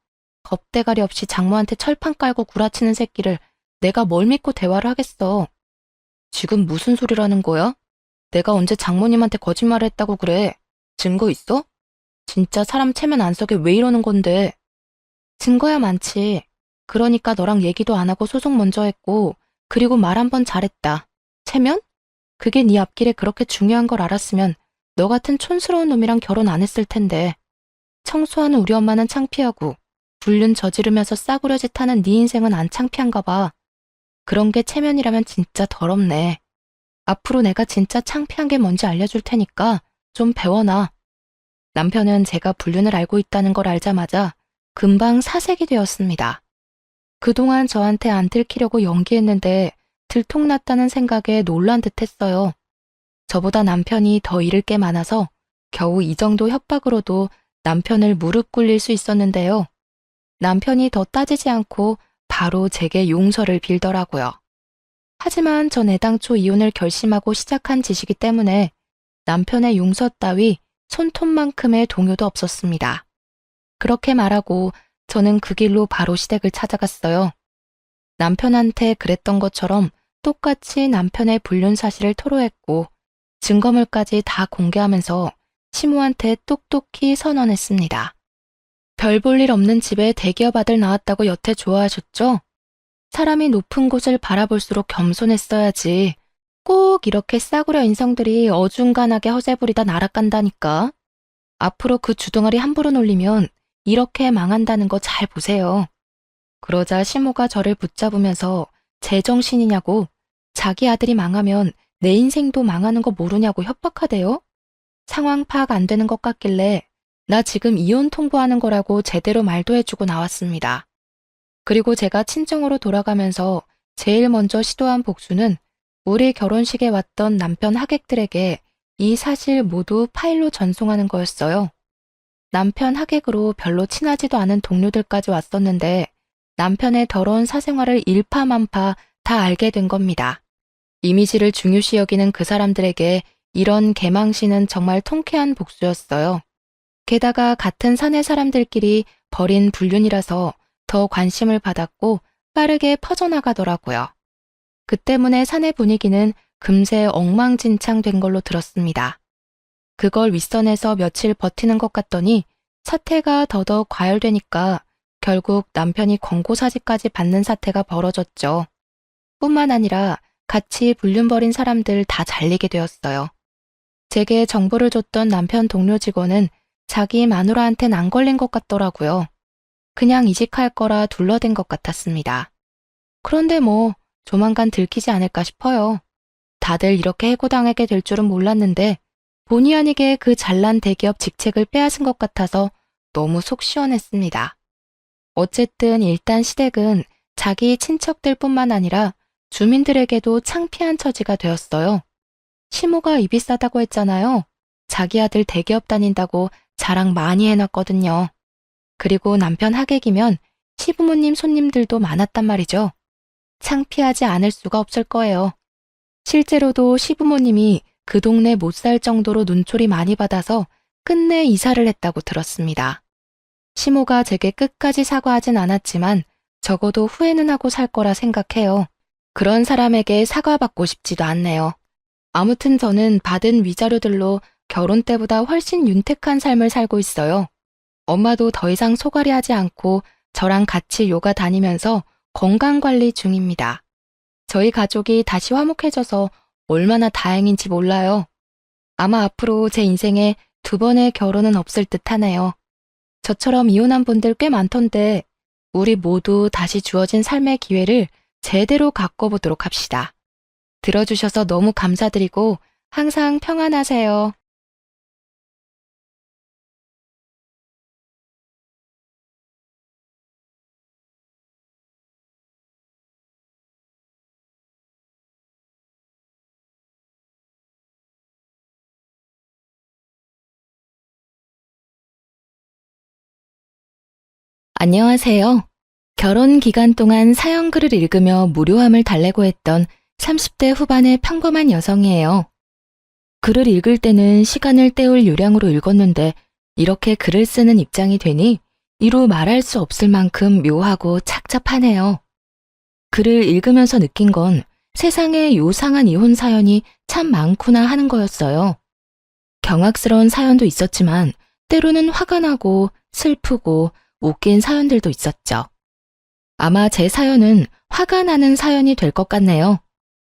A: 겁대가리 없이 장모한테 철판 깔고 구라치는 새끼를 내가 뭘 믿고 대화를 하겠어. 지금 무슨 소리라는 거야? 내가 언제 장모님한테 거짓말을 했다고 그래? 증거 있어? 진짜 사람 체면 안 서게 왜 이러는 건데? 증거야 많지. 그러니까 너랑 얘기도 안 하고 소송 먼저 했고 그리고 말 한 번 잘했다. 체면? 그게 네 앞길에 그렇게 중요한 걸 알았으면 너 같은 촌스러운 놈이랑 결혼 안 했을 텐데. 청소하는 우리 엄마는 창피하고 불륜 저지르면서 싸구려 짓 하는 네 인생은 안 창피한가 봐. 그런 게 체면이라면 진짜 더럽네. 앞으로 내가 진짜 창피한 게 뭔지 알려줄 테니까 좀 배워놔. 남편은 제가 불륜을 알고 있다는 걸 알자마자 금방 사색이 되었습니다. 그동안 저한테 안 들키려고 연기했는데 들통났다는 생각에 놀란 듯 했어요. 저보다 남편이 더 잃을 게 많아서 겨우 이 정도 협박으로도 남편을 무릎 꿇릴 수 있었는데요. 남편이 더 따지지 않고 바로 제게 용서를 빌더라고요. 하지만 전 애당초 이혼을 결심하고 시작한 짓이기 때문에 남편의 용서 따위 손톱만큼의 동요도 없었습니다. 그렇게 말하고 저는 그 길로 바로 시댁을 찾아갔어요. 남편한테 그랬던 것처럼 똑같이 남편의 불륜 사실을 토로했고 증거물까지 다 공개하면서 시모한테 똑똑히 선언했습니다. 별 볼 일 없는 집에 대기업 아들 낳았다고 여태 좋아하셨죠? 사람이 높은 곳을 바라볼수록 겸손했어야지. 꼭 이렇게 싸구려 인성들이 어중간하게 허세부리다 날아간다니까. 앞으로 그 주둥아리 함부로 놀리면 이렇게 망한다는 거 잘 보세요. 그러자 시모가 저를 붙잡으면서 제정신이냐고, 자기 아들이 망하면 내 인생도 망하는 거 모르냐고 협박하대요. 상황 파악 안 되는 것 같길래 나 지금 이혼 통보하는 거라고 제대로 말도 해주고 나왔습니다. 그리고 제가 친정으로 돌아가면서 제일 먼저 시도한 복수는 우리 결혼식에 왔던 남편 하객들에게 이 사실 모두 파일로 전송하는 거였어요. 남편 하객으로 별로 친하지도 않은 동료들까지 왔었는데 남편의 더러운 사생활을 일파만파 다 알게 된 겁니다. 이미지를 중요시 여기는 그 사람들에게 이런 개망신은 정말 통쾌한 복수였어요. 게다가 같은 사내 사람들끼리 벌인 불륜이라서 더 관심을 받았고 빠르게 퍼져나가더라고요. 그 때문에 사내 분위기는 금세 엉망진창 된 걸로 들었습니다. 그걸 윗선에서 며칠 버티는 것 같더니 사태가 더더욱 과열되니까 결국 남편이 권고사직까지 받는 사태가 벌어졌죠. 뿐만 아니라 같이 불륜 벌인 사람들 다 잘리게 되었어요. 제게 정보를 줬던 남편 동료 직원은 자기 마누라한텐 안 걸린 것 같더라고요. 그냥 이직할 거라 둘러댄 것 같았습니다. 그런데 뭐 조만간 들키지 않을까 싶어요. 다들 이렇게 해고당하게 될 줄은 몰랐는데 본의 아니게 그 잘난 대기업 직책을 빼앗은 것 같아서 너무 속 시원했습니다. 어쨌든 일단 시댁은 자기 친척들 뿐만 아니라 주민들에게도 창피한 처지가 되었어요. 시모가 입이 싸다고 했잖아요. 자기 아들 대기업 다닌다고 자랑 많이 해놨거든요. 그리고 남편 하객이면 시부모님 손님들도 많았단 말이죠. 창피하지 않을 수가 없을 거예요. 실제로도 시부모님이 그 동네 못 살 정도로 눈초리 많이 받아서 끝내 이사를 했다고 들었습니다. 시모가 제게 끝까지 사과하진 않았지만 적어도 후회는 하고 살 거라 생각해요. 그런 사람에게 사과받고 싶지도 않네요. 아무튼 저는 받은 위자료들로 결혼 때보다 훨씬 윤택한 삶을 살고 있어요. 엄마도 더 이상 소갈이 하지 않고 저랑 같이 요가 다니면서 건강관리 중입니다. 저희 가족이 다시 화목해져서 얼마나 다행인지 몰라요. 아마 앞으로 제 인생에 2번의 결혼은 없을 듯 하네요. 저처럼 이혼한 분들 꽤 많던데 우리 모두 다시 주어진 삶의 기회를 제대로 가꿔보도록 합시다. 들어주셔서 너무 감사드리고 항상 평안하세요. 안녕하세요. 결혼 기간 동안 사연글을 읽으며 무료함을 달래고 했던 30대 후반의 평범한 여성이에요. 글을 읽을 때는 시간을 때울 요량으로 읽었는데 이렇게 글을 쓰는 입장이 되니 이루 말할 수 없을 만큼 묘하고 착잡하네요. 글을 읽으면서 느낀 건 세상에 요상한 이혼 사연이 참 많구나 하는 거였어요. 경악스러운 사연도 있었지만 때로는 화가 나고 슬프고 웃긴 사연들도 있었죠. 아마 제 사연은 화가 나는 사연이 될 것 같네요.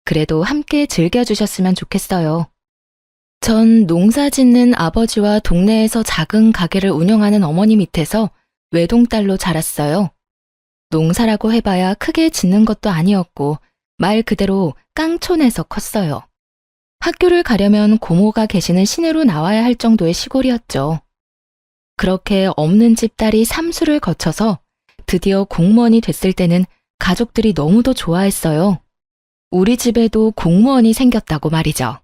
A: 그래도 함께 즐겨주셨으면 좋겠어요. 전 농사 짓는 아버지와 동네에서 작은 가게를 운영하는 어머니 밑에서 외동딸로 자랐어요. 농사라고 해봐야 크게 짓는 것도 아니었고 말 그대로 깡촌에서 컸어요. 학교를 가려면 고모가 계시는 시내로 나와야 할 정도의 시골이었죠. 그렇게 없는 집 딸이 삼수를 거쳐서 드디어 공무원이 됐을 때는 가족들이 너무도 좋아했어요. 우리 집에도 공무원이 생겼다고 말이죠.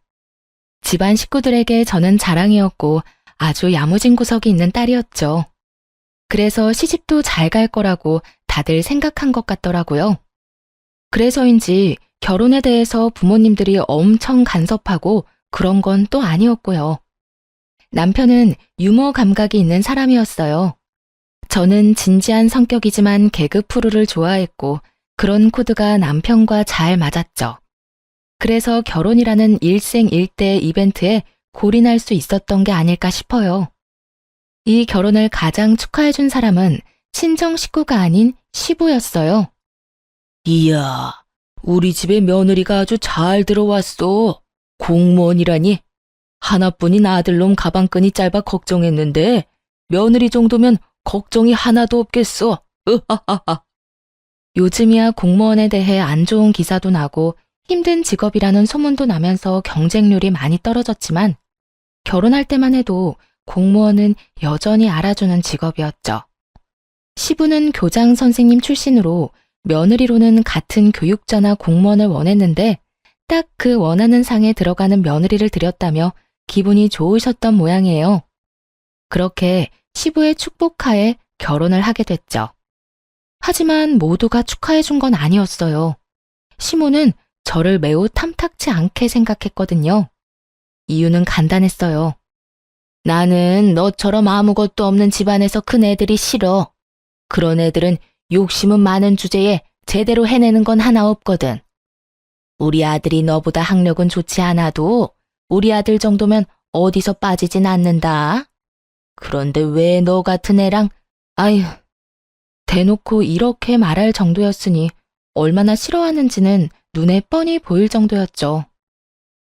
A: 집안 식구들에게 저는 자랑이었고 아주 야무진 구석이 있는 딸이었죠. 그래서 시집도 잘 갈 거라고 다들 생각한 것 같더라고요. 그래서인지 결혼에 대해서 부모님들이 엄청 간섭하고 그런 건 또 아니었고요. 남편은 유머 감각이 있는 사람이었어요. 저는 진지한 성격이지만 개그 프로를 좋아했고 그런 코드가 남편과 잘 맞았죠. 그래서 결혼이라는 일생일대 이벤트에 골인할 수 있었던 게 아닐까 싶어요. 이 결혼을 가장 축하해준 사람은 친정 식구가 아닌 시부였어요. 이야, 우리 집에 며느리가 아주 잘 들어왔어. 공무원이라니. 하나뿐인 아들놈 가방끈이 짧아 걱정했는데 며느리 정도면 걱정이 하나도 없겠어. 으하하하. 요즘이야 공무원에 대해 안 좋은 기사도 나고 힘든 직업이라는 소문도 나면서 경쟁률이 많이 떨어졌지만 결혼할 때만 해도 공무원은 여전히 알아주는 직업이었죠. 시부는 교장 선생님 출신으로 며느리로는 같은 교육자나 공무원을 원했는데 딱 그 원하는 상에 들어가는 며느리를 들였다며 기분이 좋으셨던 모양이에요. 그렇게 시부의 축복하에 결혼을 하게 됐죠. 하지만 모두가 축하해 준 건 아니었어요. 시모는 저를 매우 탐탁치 않게 생각했거든요. 이유는 간단했어요. 나는 너처럼 아무것도 없는 집안에서 큰 애들이 싫어. 그런 애들은 욕심은 많은 주제에 제대로 해내는 건 하나 없거든. 우리 아들이 너보다 학력은 좋지 않아도 우리 아들 정도면 어디서 빠지진 않는다. 그런데 왜 너 같은 애랑, 아휴, 대놓고 이렇게 말할 정도였으니 얼마나 싫어하는지는 눈에 뻔히 보일 정도였죠.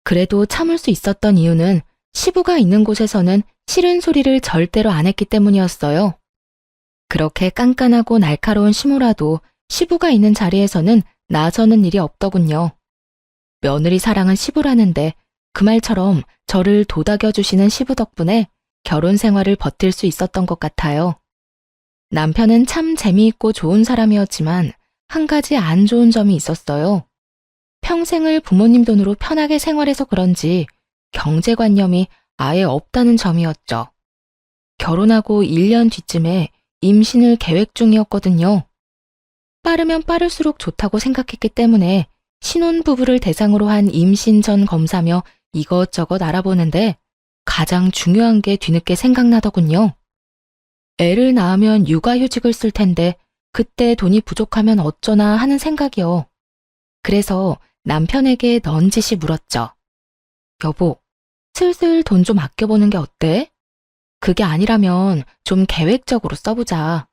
A: 그래도 참을 수 있었던 이유는 시부가 있는 곳에서는 싫은 소리를 절대로 안 했기 때문이었어요. 그렇게 깐깐하고 날카로운 시모라도 시부가 있는 자리에서는 나서는 일이 없더군요. 며느리 사랑은 시부라는데 그 말처럼 저를 도닥여주시는 시부 덕분에 결혼 생활을 버틸 수 있었던 것 같아요. 남편은 참 재미있고 좋은 사람이었지만 한 가지 안 좋은 점이 있었어요. 평생을 부모님 돈으로 편하게 생활해서 그런지 경제관념이 아예 없다는 점이었죠. 결혼하고 1년 뒤쯤에 임신을 계획 중이었거든요. 빠르면 빠를수록 좋다고 생각했기 때문에 신혼부부를 대상으로 한 임신 전 검사며 이것저것 알아보는데 가장 중요한 게 뒤늦게 생각나더군요. 애를 낳으면 육아휴직을 쓸 텐데 그때 돈이 부족하면 어쩌나 하는 생각이요. 그래서 남편에게 넌지시 물었죠. 여보, 슬슬 돈 좀 아껴보는 게 어때? 그게 아니라면 좀 계획적으로 써보자.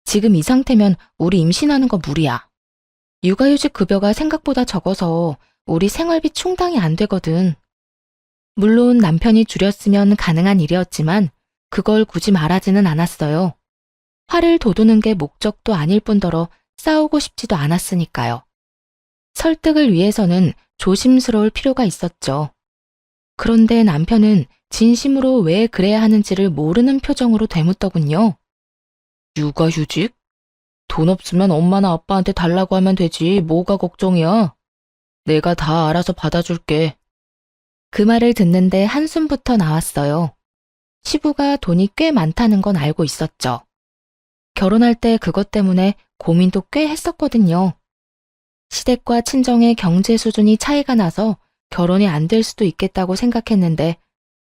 A: 지금 이 상태면 우리 임신하는 거 무리야. 육아휴직 급여가 생각보다 적어서 우리 생활비 충당이 안 되거든. 물론 남편이 줄였으면 가능한 일이었지만 그걸 굳이 말하지는 않았어요. 화를 돋우는 게 목적도 아닐 뿐더러 싸우고 싶지도 않았으니까요. 설득을 위해서는 조심스러울 필요가 있었죠. 그런데 남편은 진심으로 왜 그래야 하는지를 모르는 표정으로 되묻더군요. 육아휴직? 돈 없으면 엄마나 아빠한테 달라고 하면 되지 뭐가 걱정이야. 내가 다 알아서 받아줄게. 그 말을 듣는데 한숨부터 나왔어요. 시부가 돈이 꽤 많다는 건 알고 있었죠. 결혼할 때 그것 때문에 고민도 꽤 했었거든요. 시댁과 친정의 경제 수준이 차이가 나서 결혼이 안 될 수도 있겠다고 생각했는데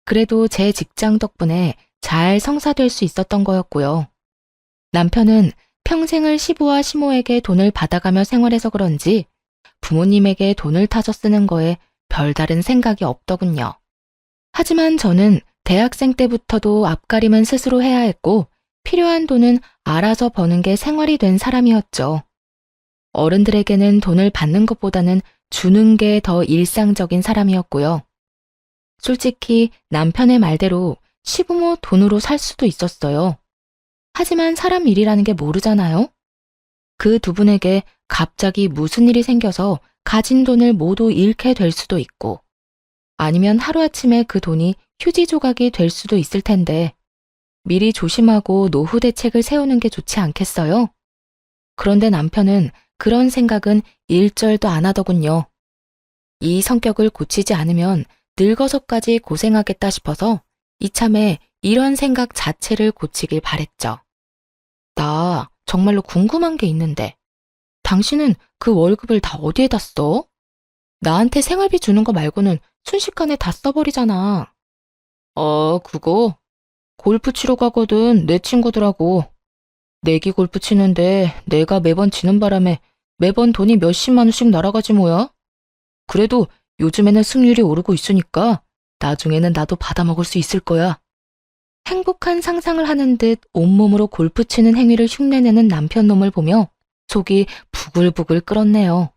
A: 그래도 제 직장 덕분에 잘 성사될 수 있었던 거였고요. 남편은 평생을 시부와 시모에게 돈을 받아가며 생활해서 그런지 부모님에게 돈을 타서 쓰는 거에 별다른 생각이 없더군요. 하지만 저는 대학생 때부터도 앞가림은 스스로 해야 했고 필요한 돈은 알아서 버는 게 생활이 된 사람이었죠. 어른들에게는 돈을 받는 것보다는 주는 게 더 일상적인 사람이었고요. 솔직히 남편의 말대로 시부모 돈으로 살 수도 있었어요. 하지만 사람 일이라는 게 모르잖아요? 그 두 분에게 갑자기 무슨 일이 생겨서 가진 돈을 모두 잃게 될 수도 있고 아니면 하루아침에 그 돈이 휴지 조각이 될 수도 있을 텐데 미리 조심하고 노후 대책을 세우는 게 좋지 않겠어요? 그런데 남편은 그런 생각은 일절도 안 하더군요. 이 성격을 고치지 않으면 늙어서까지 고생하겠다 싶어서 이참에 이런 생각 자체를 고치길 바랬죠. 나 정말로 궁금한 게 있는데, 당신은 그 월급을 다 어디에다 써? 나한테 생활비 주는 거 말고는 순식간에 다 써버리잖아. 그거? 골프 치러 가거든, 내 친구들하고. 내기 골프 치는데 내가 매번 지는 바람에 매번 돈이 몇십만 원씩 날아가지 뭐야? 그래도 요즘에는 승률이 오르고 있으니까 나중에는 나도 받아먹을 수 있을 거야. 행복한 상상을 하는 듯 온몸으로 골프 치는 행위를 흉내내는 남편 놈을 보며 속이 부글부글 끓었네요.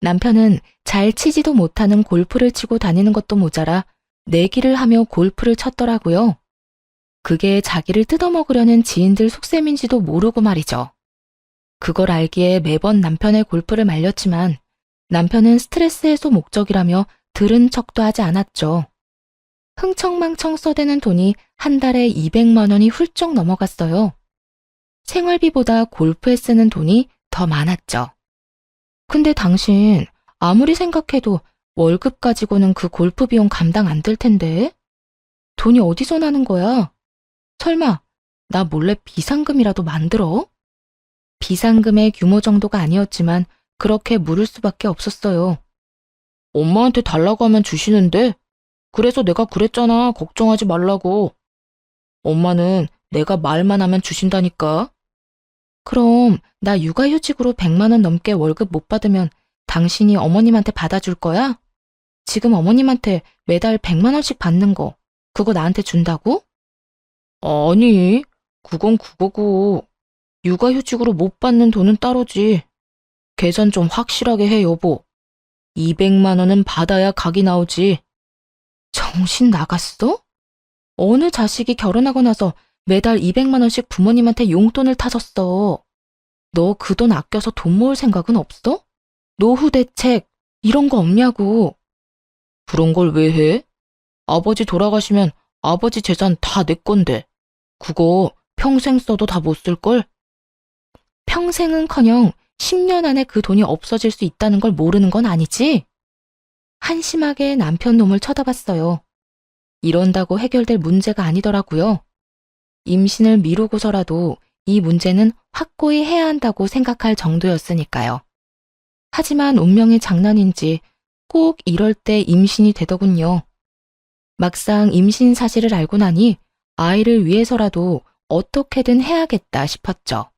A: 남편은 잘 치지도 못하는 골프를 치고 다니는 것도 모자라 내기를 하며 골프를 쳤더라고요. 그게 자기를 뜯어먹으려는 지인들 속셈인지도 모르고 말이죠. 그걸 알기에 매번 남편의 골프를 말렸지만 남편은 스트레스 해소 목적이라며 들은 척도 하지 않았죠. 흥청망청 써대는 돈이 한 달에 200만 원이 훌쩍 넘어갔어요. 생활비보다 골프에 쓰는 돈이 더 많았죠. 근데 당신 아무리 생각해도 월급 가지고는 그 골프 비용 감당 안 될 텐데? 돈이 어디서 나는 거야? 설마 나 몰래 비상금이라도 만들어? 비상금의 규모 정도가 아니었지만 그렇게 물을 수밖에 없었어요. 엄마한테 달라고 하면 주시는데 그래서 내가 그랬잖아. 걱정하지 말라고. 엄마는 내가 말만 하면 주신다니까. 그럼 나 육아휴직으로 100만 원 넘게 월급 못 받으면 당신이 어머님한테 받아줄 거야? 지금 어머님한테 매달 100만 원씩 받는 거 그거 나한테 준다고? 아니, 그건 그거고. 육아휴직으로 못 받는 돈은 따로지. 계산 좀 확실하게 해, 여보. 200만 원은 받아야 각이 나오지. 정신 나갔어? 어느 자식이 결혼하고 나서 매달 200만 원씩 부모님한테 용돈을 타줬어. 너 그 돈 아껴서 돈 모을 생각은 없어? 노후 대책 이런 거 없냐고. 그런 걸 왜 해? 아버지 돌아가시면 아버지 재산 다 내 건데. 그거 평생 써도 다 못 쓸걸? 평생은커녕 10년 안에 그 돈이 없어질 수 있다는 걸 모르는 건 아니지? 한심하게 남편 놈을 쳐다봤어요. 이런다고 해결될 문제가 아니더라고요. 임신을 미루고서라도 이 문제는 확고히 해야 한다고 생각할 정도였으니까요. 하지만 운명의 장난인지 꼭 이럴 때 임신이 되더군요. 막상 임신 사실을 알고 나니 아이를 위해서라도 어떻게든 해야겠다 싶었죠.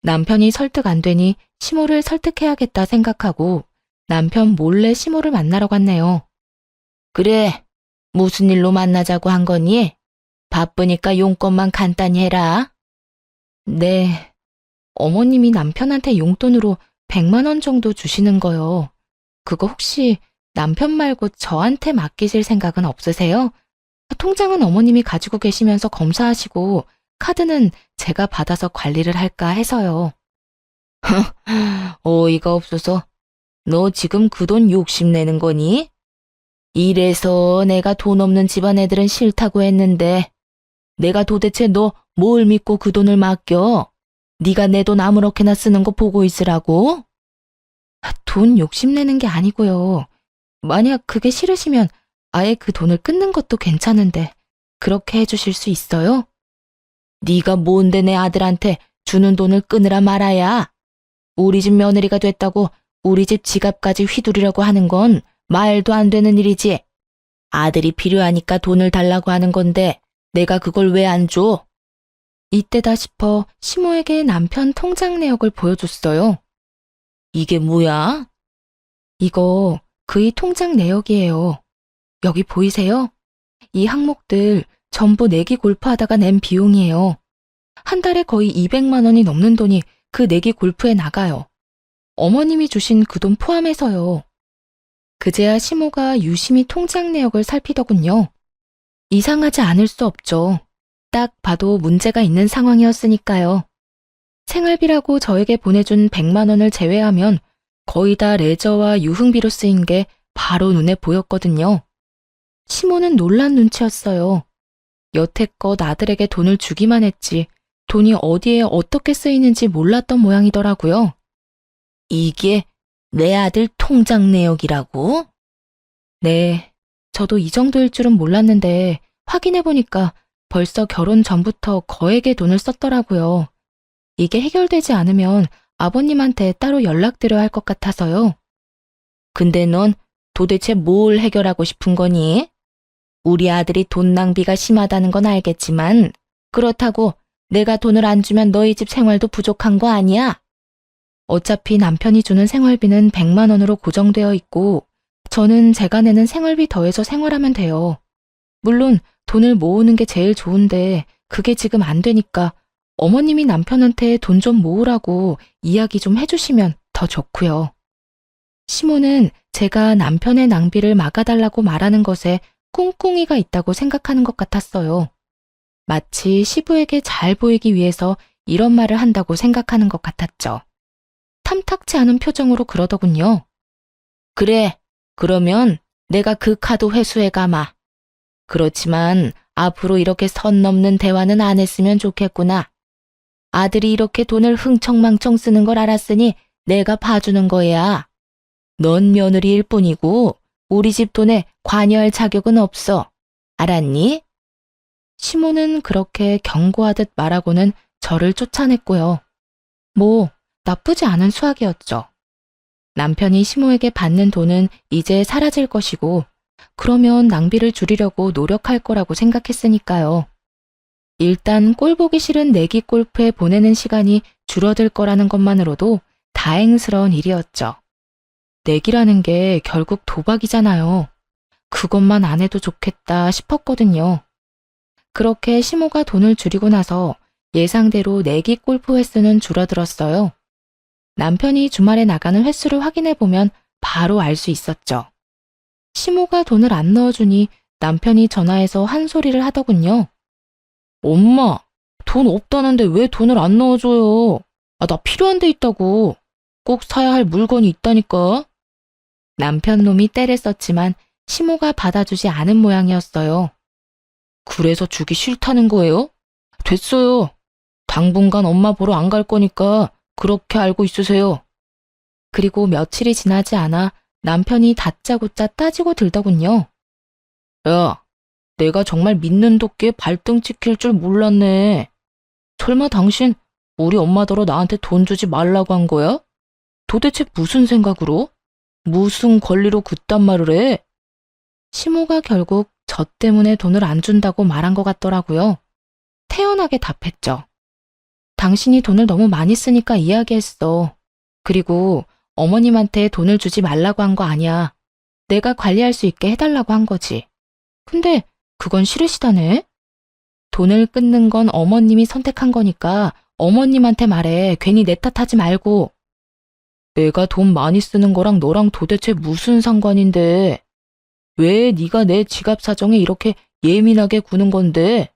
A: 남편이 설득 안 되니 시모를 설득해야겠다 생각하고 남편 몰래 시모를 만나러 갔네요. 그래, 무슨 일로 만나자고 한 거니? 바쁘니까 용건만 간단히 해라. 네, 어머님이 남편한테 용돈으로 100만 원 정도 주시는 거요. 그거 혹시 남편 말고 저한테 맡기실 생각은 없으세요? 통장은 어머님이 가지고 계시면서 검사하시고 카드는 제가 받아서 관리를 할까 해서요. 어이가 없어서. 너 지금 그 돈 욕심내는 거니? 이래서 내가 돈 없는 집안 애들은 싫다고 했는데 내가 도대체 너 뭘 믿고 그 돈을 맡겨? 네가 내 돈 아무렇게나 쓰는 거 보고 있으라고? 돈 욕심내는 게 아니고요. 만약 그게 싫으시면 아예 그 돈을 끊는 것도 괜찮은데 그렇게 해주실 수 있어요? 네가 뭔데 내 아들한테 주는 돈을 끊으라 말아야. 우리 집 며느리가 됐다고 우리 집 지갑까지 휘두르려고 하는 건 말도 안 되는 일이지. 아들이 필요하니까 돈을 달라고 하는 건데 내가 그걸 왜 안 줘? 이때다 싶어 시모에게 남편 통장 내역을 보여줬어요. 이게 뭐야? 이거 그의 통장 내역이에요. 여기 보이세요? 이 항목들 전부 내기 골프하다가 낸 비용이에요. 한 달에 거의 200만 원이 넘는 돈이 그 내기 골프에 나가요. 어머님이 주신 그 돈 포함해서요. 그제야 시모가 유심히 통장 내역을 살피더군요. 이상하지 않을 수 없죠. 딱 봐도 문제가 있는 상황이었으니까요. 생활비라고 저에게 보내준 100만 원을 제외하면 거의 다 레저와 유흥비로 쓰인 게 바로 눈에 보였거든요. 시모는 놀란 눈치였어요. 여태껏 아들에게 돈을 주기만 했지 돈이 어디에 어떻게 쓰이는지 몰랐던 모양이더라고요.
B: 이게 내 아들 통장 내역이라고?
A: 네, 저도 이 정도일 줄은 몰랐는데 확인해보니까 벌써 결혼 전부터 거액의 돈을 썼더라고요. 이게 해결되지 않으면 아버님한테 따로 연락드려야 할 것 같아서요.
B: 근데 넌 도대체 뭘 해결하고 싶은 거니? 우리 아들이 돈 낭비가 심하다는 건 알겠지만 그렇다고 내가 돈을 안 주면 너희 집 생활도 부족한 거 아니야?
A: 어차피 남편이 주는 생활비는 100만 원으로 고정되어 있고 저는 제가 내는 생활비 더해서 생활하면 돼요. 물론 돈을 모으는 게 제일 좋은데 그게 지금 안 되니까 어머님이 남편한테 돈 좀 모으라고 이야기 좀 해주시면 더 좋고요. 시모는 제가 남편의 낭비를 막아달라고 말하는 것에 꿍꿍이가 있다고 생각하는 것 같았어요. 마치 시부에게 잘 보이기 위해서 이런 말을 한다고 생각하는 것 같았죠. 탐탁치 않은 표정으로 그러더군요.
B: 그래, 그러면 내가 그 카드 회수해 가마. 그렇지만 앞으로 이렇게 선 넘는 대화는 안 했으면 좋겠구나. 아들이 이렇게 돈을 흥청망청 쓰는 걸 알았으니 내가 봐주는 거야. 넌 며느리일 뿐이고 우리 집 돈에 관여할 자격은 없어. 알았니?
A: 시모는 그렇게 경고하듯 말하고는 저를 쫓아냈고요. 뭐 나쁘지 않은 수학이었죠. 남편이 시모에게 받는 돈은 이제 사라질 것이고 그러면 낭비를 줄이려고 노력할 거라고 생각했으니까요. 일단 꼴 보기 싫은 내기 골프에 보내는 시간이 줄어들 거라는 것만으로도 다행스러운 일이었죠. 내기라는 게 결국 도박이잖아요. 그것만 안 해도 좋겠다 싶었거든요. 그렇게 시모가 돈을 줄이고 나서 예상대로 내기 골프 횟수는 줄어들었어요. 남편이 주말에 나가는 횟수를 확인해 보면 바로 알 수 있었죠. 시모가 돈을 안 넣어주니 남편이 전화해서 한 소리를 하더군요.
B: 엄마, 돈 없다는데 왜 돈을 안 넣어줘요? 나 필요한 데 있다고. 꼭 사야 할 물건이 있다니까.
A: 남편 놈이 떼를 썼지만 시모가 받아주지 않은 모양이었어요.
B: 그래서 주기 싫다는 거예요? 됐어요. 당분간 엄마 보러 안 갈 거니까 그렇게 알고 있으세요.
A: 그리고 며칠이 지나지 않아 남편이 다짜고짜 따지고 들더군요.
B: 야, 내가 정말 믿는 도끼에 발등 찍힐 줄 몰랐네. 설마 당신 우리 엄마더러 나한테 돈 주지 말라고 한 거야? 도대체 무슨 생각으로? 무슨 권리로 그딴 말을 해?
A: 시모가 결국 저 때문에 돈을 안 준다고 말한 것 같더라고요. 태연하게 답했죠. 당신이 돈을 너무 많이 쓰니까 이야기했어. 그리고 어머님한테 돈을 주지 말라고 한 거 아니야. 내가 관리할 수 있게 해달라고 한 거지. 근데 그건 싫으시다네? 돈을 끊는 건 어머님이 선택한 거니까 어머님한테 말해. 괜히 내 탓하지 말고.
B: 내가 돈 많이 쓰는 거랑 너랑 도대체 무슨 상관인데? 왜 네가 내 지갑 사정에 이렇게 예민하게 구는 건데?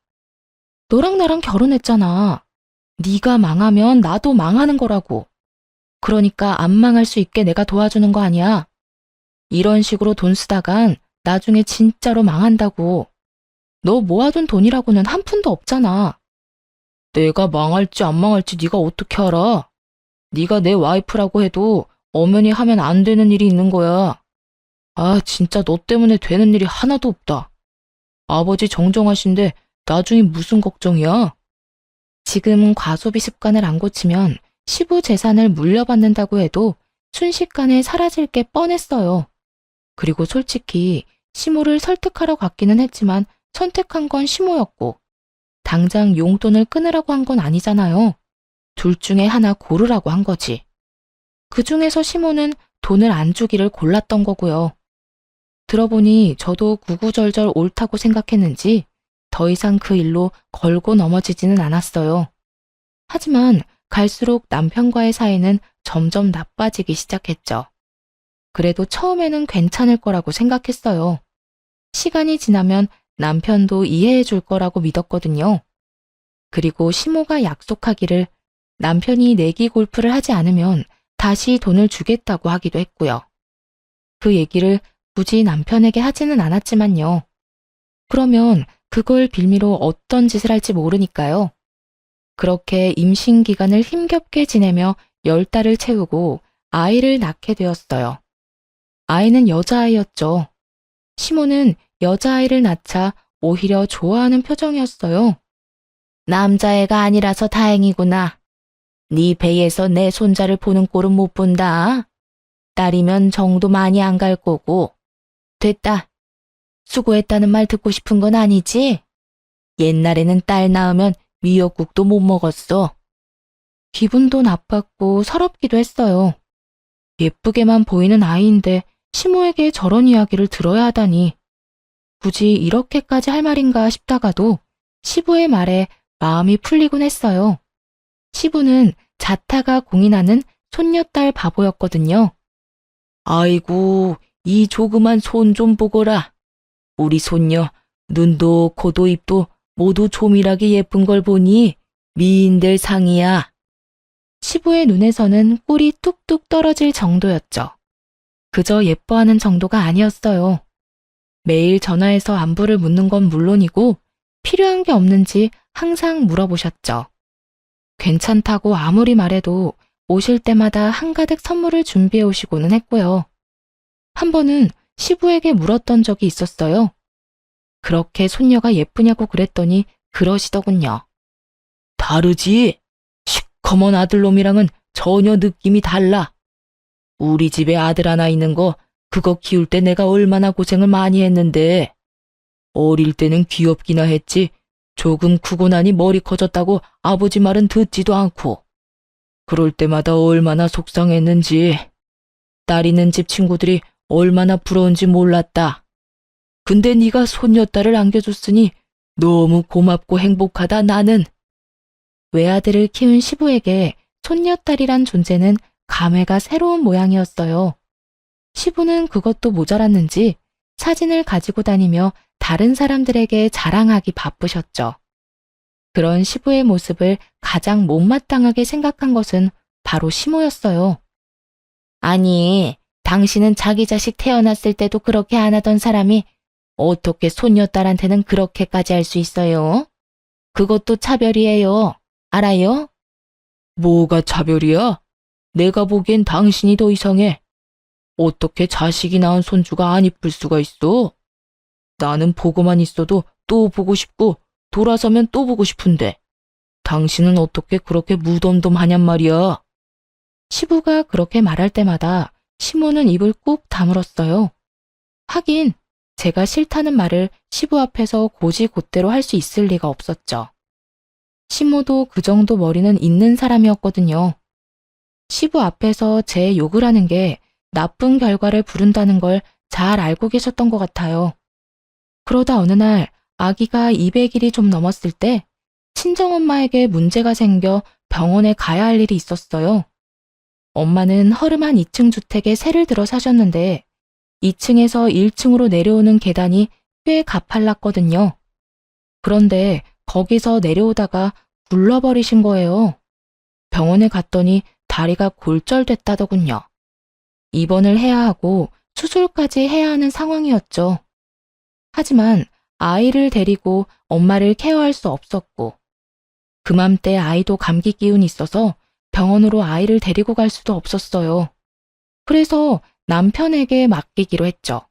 A: 너랑 나랑 결혼했잖아. 네가 망하면 나도 망하는 거라고. 그러니까 안 망할 수 있게 내가 도와주는 거 아니야. 이런 식으로 돈 쓰다간 나중에 진짜로 망한다고. 너 모아둔 돈이라고는 한 푼도 없잖아.
B: 내가 망할지 안 망할지 네가 어떻게 알아? 네가 내 와이프라고 해도 엄연히 하면 안 되는 일이 있는 거야. 진짜 너 때문에 되는 일이 하나도 없다. 아버지 정정하신데 나중에 무슨 걱정이야?
A: 지금 과소비 습관을 안 고치면 시부 재산을 물려받는다고 해도 순식간에 사라질 게 뻔했어요. 그리고 솔직히 시모를 설득하러 갔기는 했지만 선택한 건 시모였고 당장 용돈을 끊으라고 한 건 아니잖아요. 둘 중에 하나 고르라고 한 거지. 그 중에서 시모는 돈을 안 주기를 골랐던 거고요. 들어보니 저도 구구절절 옳다고 생각했는지 더 이상 그 일로 걸고 넘어지지는 않았어요. 하지만 갈수록 남편과의 사이는 점점 나빠지기 시작했죠. 그래도 처음에는 괜찮을 거라고 생각했어요. 시간이 지나면 남편도 이해해 줄 거라고 믿었거든요. 그리고 시모가 약속하기를 남편이 내기 골프를 하지 않으면 다시 돈을 주겠다고 하기도 했고요. 그 얘기를 굳이 남편에게 하지는 않았지만요. 그러면 그걸 빌미로 어떤 짓을 할지 모르니까요.
B: 그렇게 임신 기간을 힘겹게 지내며 10달을 채우고 아이를 낳게 되었어요. 아이는 여자아이였죠. 시모는 여자아이를 낳자 오히려 좋아하는 표정이었어요. 남자애가 아니라서 다행이구나. 네 배에서 내 손자를 보는 꼴은 못 본다. 딸이면 정도 많이 안 갈 거고. 됐다. 수고했다는 말 듣고 싶은 건 아니지? 옛날에는 딸 낳으면 미역국도 못 먹었어. 기분도 나빴고 서럽기도 했어요. 예쁘게만 보이는 아이인데 시모에게 저런 이야기를 들어야 하다니. 굳이 이렇게까지 할 말인가 싶다가도 시부의 말에 마음이 풀리곤 했어요. 시부는 자타가 공인하는 손녀딸 바보였거든요. 아이고, 이 조그만 손 좀 보거라. 우리 손녀, 눈도 코도 입도 모두 조밀하게 예쁜 걸 보니 미인들 상이야. 시부의 눈에서는 꿀이 뚝뚝 떨어질 정도였죠. 그저 예뻐하는 정도가 아니었어요. 매일 전화해서 안부를 묻는 건 물론이고 필요한 게 없는지 항상 물어보셨죠. 괜찮다고 아무리 말해도 오실 때마다 한가득 선물을 준비해 오시고는 했고요. 한 번은 시부에게 물었던 적이 있었어요. 그렇게 손녀가 예쁘냐고 그랬더니 그러시더군요. 다르지? 시커먼 아들놈이랑은 전혀 느낌이 달라. 우리 집에 아들 하나 있는 거 그거 키울 때 내가 얼마나 고생을 많이 했는데. 어릴 때는 귀엽기나 했지 조금 크고 나니 머리 커졌다고 아버지 말은 듣지도 않고. 그럴 때마다 얼마나 속상했는지. 딸 있는 집 친구들이 얼마나 부러운지 몰랐다. 근데 네가 손녀딸을 안겨줬으니 너무 고맙고 행복하다 나는. 외아들을 키운 시부에게 손녀딸이란 존재는 감회가 새로운 모양이었어요. 시부는 그것도 모자랐는지 사진을 가지고 다니며 다른 사람들에게 자랑하기 바쁘셨죠. 그런 시부의 모습을 가장 못마땅하게 생각한 것은 바로 시모였어요. 아니, 당신은 자기 자식 태어났을 때도 그렇게 안 하던 사람이 어떻게 손녀딸한테는 그렇게까지 할 수 있어요? 그것도 차별이에요. 알아요? 뭐가 차별이야? 내가 보기엔 당신이 더 이상해. 어떻게 자식이 낳은 손주가 안 이쁠 수가 있어? 나는 보고만 있어도 또 보고 싶고 돌아서면 또 보고 싶은데 당신은 어떻게 그렇게 무덤덤하냔 말이야. 시부가 그렇게 말할 때마다 시모는 입을 꾹 다물었어요. 하긴 제가 싫다는 말을 시부 앞에서 고지곳대로 할 수 있을 리가 없었죠. 시모도 그 정도 머리는 있는 사람이었거든요. 시부 앞에서 제 욕을 하는 게 나쁜 결과를 부른다는 걸 잘 알고 계셨던 것 같아요. 그러다 어느 날 아기가 200일이 좀 넘었을 때 친정엄마에게 문제가 생겨 병원에 가야 할 일이 있었어요. 엄마는 허름한 2층 주택에 세를 들어 사셨는데 2층에서 1층으로 내려오는 계단이 꽤 가팔랐거든요. 그런데 거기서 내려오다가 굴러버리신 거예요. 병원에 갔더니 다리가 골절됐다더군요. 입원을 해야 하고 수술까지 해야 하는 상황이었죠. 하지만 아이를 데리고 엄마를 케어할 수 없었고 그맘때 아이도 감기 기운이 있어서 병원으로 아이를 데리고 갈 수도 없었어요. 그래서 남편에게 맡기기로 했죠.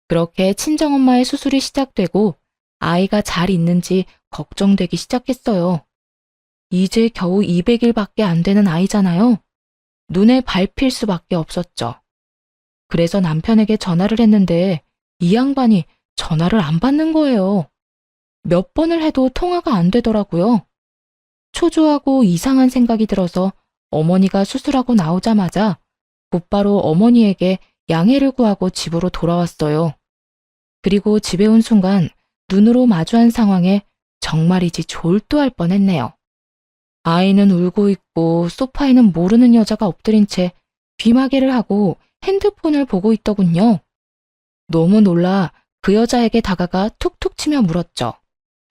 B: 그렇게 친정엄마의 수술이 시작되고 아이가 잘 있는지 걱정되기 시작했어요. 이제 겨우 200일밖에 안 되는 아이잖아요. 눈에 밟힐 수밖에 없었죠. 그래서 남편에게 전화를 했는데 이 양반이 전화를 안 받는 거예요. 몇 번을 해도 통화가 안 되더라고요. 초조하고 이상한 생각이 들어서 어머니가 수술하고 나오자마자 곧바로 어머니에게 양해를 구하고 집으로 돌아왔어요. 그리고 집에 온 순간 눈으로 마주한 상황에 정말이지 졸도할 뻔했네요. 아이는 울고 있고 소파에는 모르는 여자가 엎드린 채 귀마개를 하고 핸드폰을 보고 있더군요. 너무 놀라 그 여자에게 다가가 툭툭 치며 물었죠.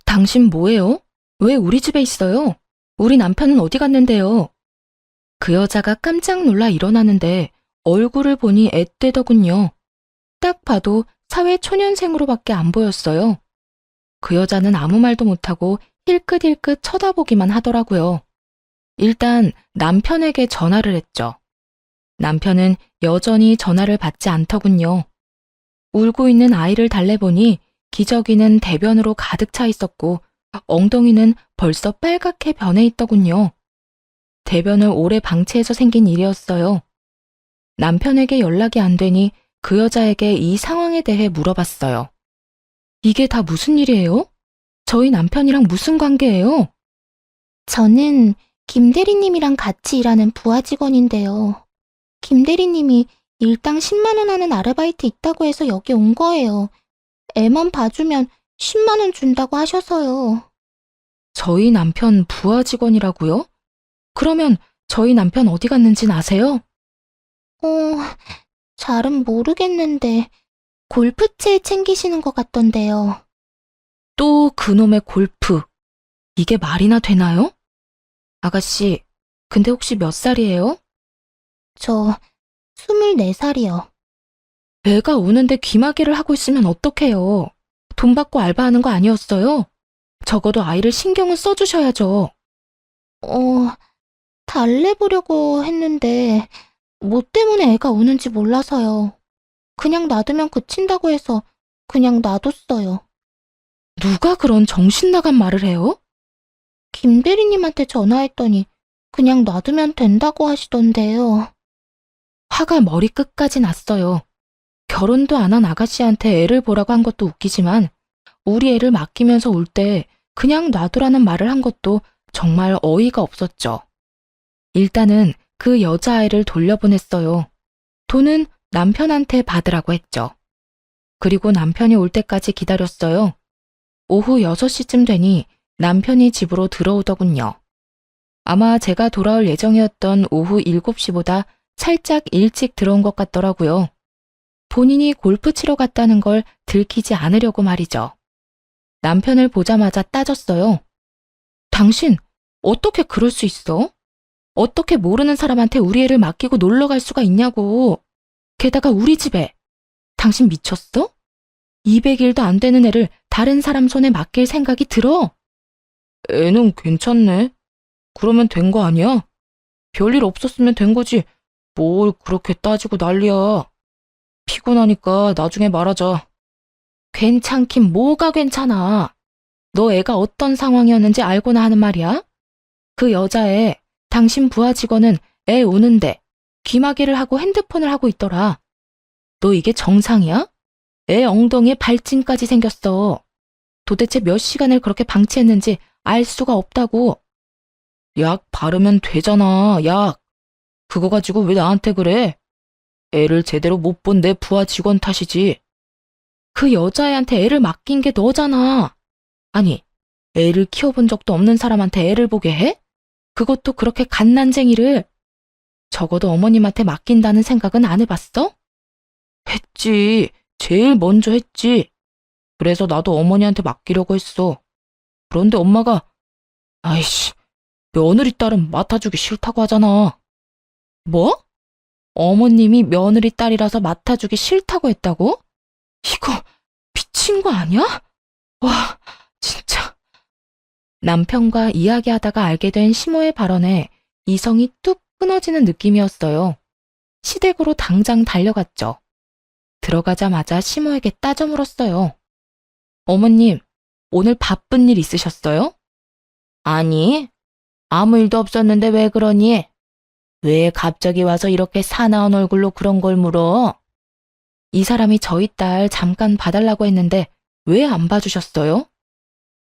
B: 당신 뭐예요? 왜 우리 집에 있어요? 우리 남편은 어디 갔는데요? 그 여자가 깜짝 놀라 일어나는데 얼굴을 보니 앳되더군요. 딱 봐도 사회 초년생으로밖에 안 보였어요. 그 여자는 아무 말도 못하고
A: 힐끗힐끗 쳐다보기만 하더라고요. 일단 남편에게 전화를 했죠. 남편은 여전히 전화를 받지 않더군요. 울고 있는 아이를 달래보니 기저귀는 대변으로 가득 차 있었고 엉덩이는 벌써 빨갛게 변해 있더군요. 대변을 오래 방치해서 생긴 일이었어요. 남편에게 연락이 안 되니 그 여자에게 이 상황에 대해 물어봤어요. 이게 다 무슨 일이에요? 저희 남편이랑 무슨 관계예요?
B: 저는 김 대리님이랑 같이 일하는 부하 직원인데요. 김 대리님이 일당 10만 원 하는 아르바이트 있다고 해서 여기 온 거예요. 애만 봐주면 10만 원 준다고 하셔서요.
A: 저희 남편 부하 직원이라고요? 그러면 저희 남편 어디 갔는진 아세요?
B: 어, 잘은 모르겠는데 골프채 챙기시는 것 같던데요.
A: 또 그놈의 골프. 이게 말이나 되나요? 아가씨, 근데 혹시 몇 살이에요?
B: 저 24살이요.
A: 애가 우는데 귀마개를 하고 있으면 어떡해요? 돈 받고 알바하는 거 아니었어요? 적어도 아이를 신경은 써주셔야죠.
B: 달래보려고 했는데 뭐 때문에 애가 우는지 몰라서요. 그냥 놔두면 그친다고 해서 그냥 놔뒀어요.
A: 누가 그런 정신 나간 말을 해요?
B: 김 대리님한테 전화했더니 그냥 놔두면 된다고 하시던데요.
A: 화가 머리끝까지 났어요. 결혼도 안 한 아가씨한테 애를 보라고 한 것도 웃기지만 우리 애를 맡기면서 울 때 그냥 놔두라는 말을 한 것도 정말 어이가 없었죠. 일단은 그 여자아이를 돌려보냈어요. 돈은 남편한테 받으라고 했죠. 그리고 남편이 올 때까지 기다렸어요. 오후 6시쯤 되니 남편이 집으로 들어오더군요. 아마 제가 돌아올 예정이었던 오후 7시보다 살짝 일찍 들어온 것 같더라고요. 본인이 골프 치러 갔다는 걸 들키지 않으려고 말이죠. 남편을 보자마자 따졌어요. 당신, 어떻게 그럴 수 있어? 어떻게 모르는 사람한테 우리 애를 맡기고 놀러 갈 수가 있냐고. 게다가 우리 집에. 당신 미쳤어? 200일도 안 되는 애를 다른 사람 손에 맡길 생각이 들어? 애는 괜찮네. 그러면 된 거 아니야? 별일 없었으면 된 거지. 뭘 그렇게 따지고 난리야. 피곤하니까 나중에 말하자. 괜찮긴 뭐가 괜찮아. 너 애가 어떤 상황이었는지 알고나 하는 말이야? 그 여자애, 당신 부하 직원은 애 우는데 귀마개를 하고 핸드폰을 하고 있더라. 너 이게 정상이야? 애 엉덩이에 발진까지 생겼어. 도대체 몇 시간을 그렇게 방치했는지 알 수가 없다고. 약 바르면 되잖아, 약. 그거 가지고 왜 나한테 그래? 애를 제대로 못 본 내 부하 직원 탓이지. 그 여자애한테 애를 맡긴 게 너잖아. 아니, 애를 키워본 적도 없는 사람한테 애를 보게 해? 그것도 그렇게 갓난쟁이를. 적어도 어머님한테 맡긴다는 생각은 안 해봤어? 했지. 제일 먼저 했지. 그래서 나도 어머니한테 맡기려고 했어. 그런데 엄마가 아이씨, 며느리 딸은 맡아주기 싫다고 하잖아. 뭐? 어머님이 며느리 딸이라서 맡아주기 싫다고 했다고? 이거 미친 거 아니야? 와, 진짜. 남편과 이야기하다가 알게 된 시모의 발언에 이성이 뚝 끊어지는 느낌이었어요. 시댁으로 당장 달려갔죠. 들어가자마자 시모에게 따져 물었어요. 어머님, 오늘 바쁜 일 있으셨어요? 아니, 아무 일도 없었는데 왜 그러니? 왜 갑자기 와서 이렇게 사나운 얼굴로 그런 걸 물어? 이 사람이 저희 딸 잠깐 봐달라고 했는데 왜 안 봐주셨어요?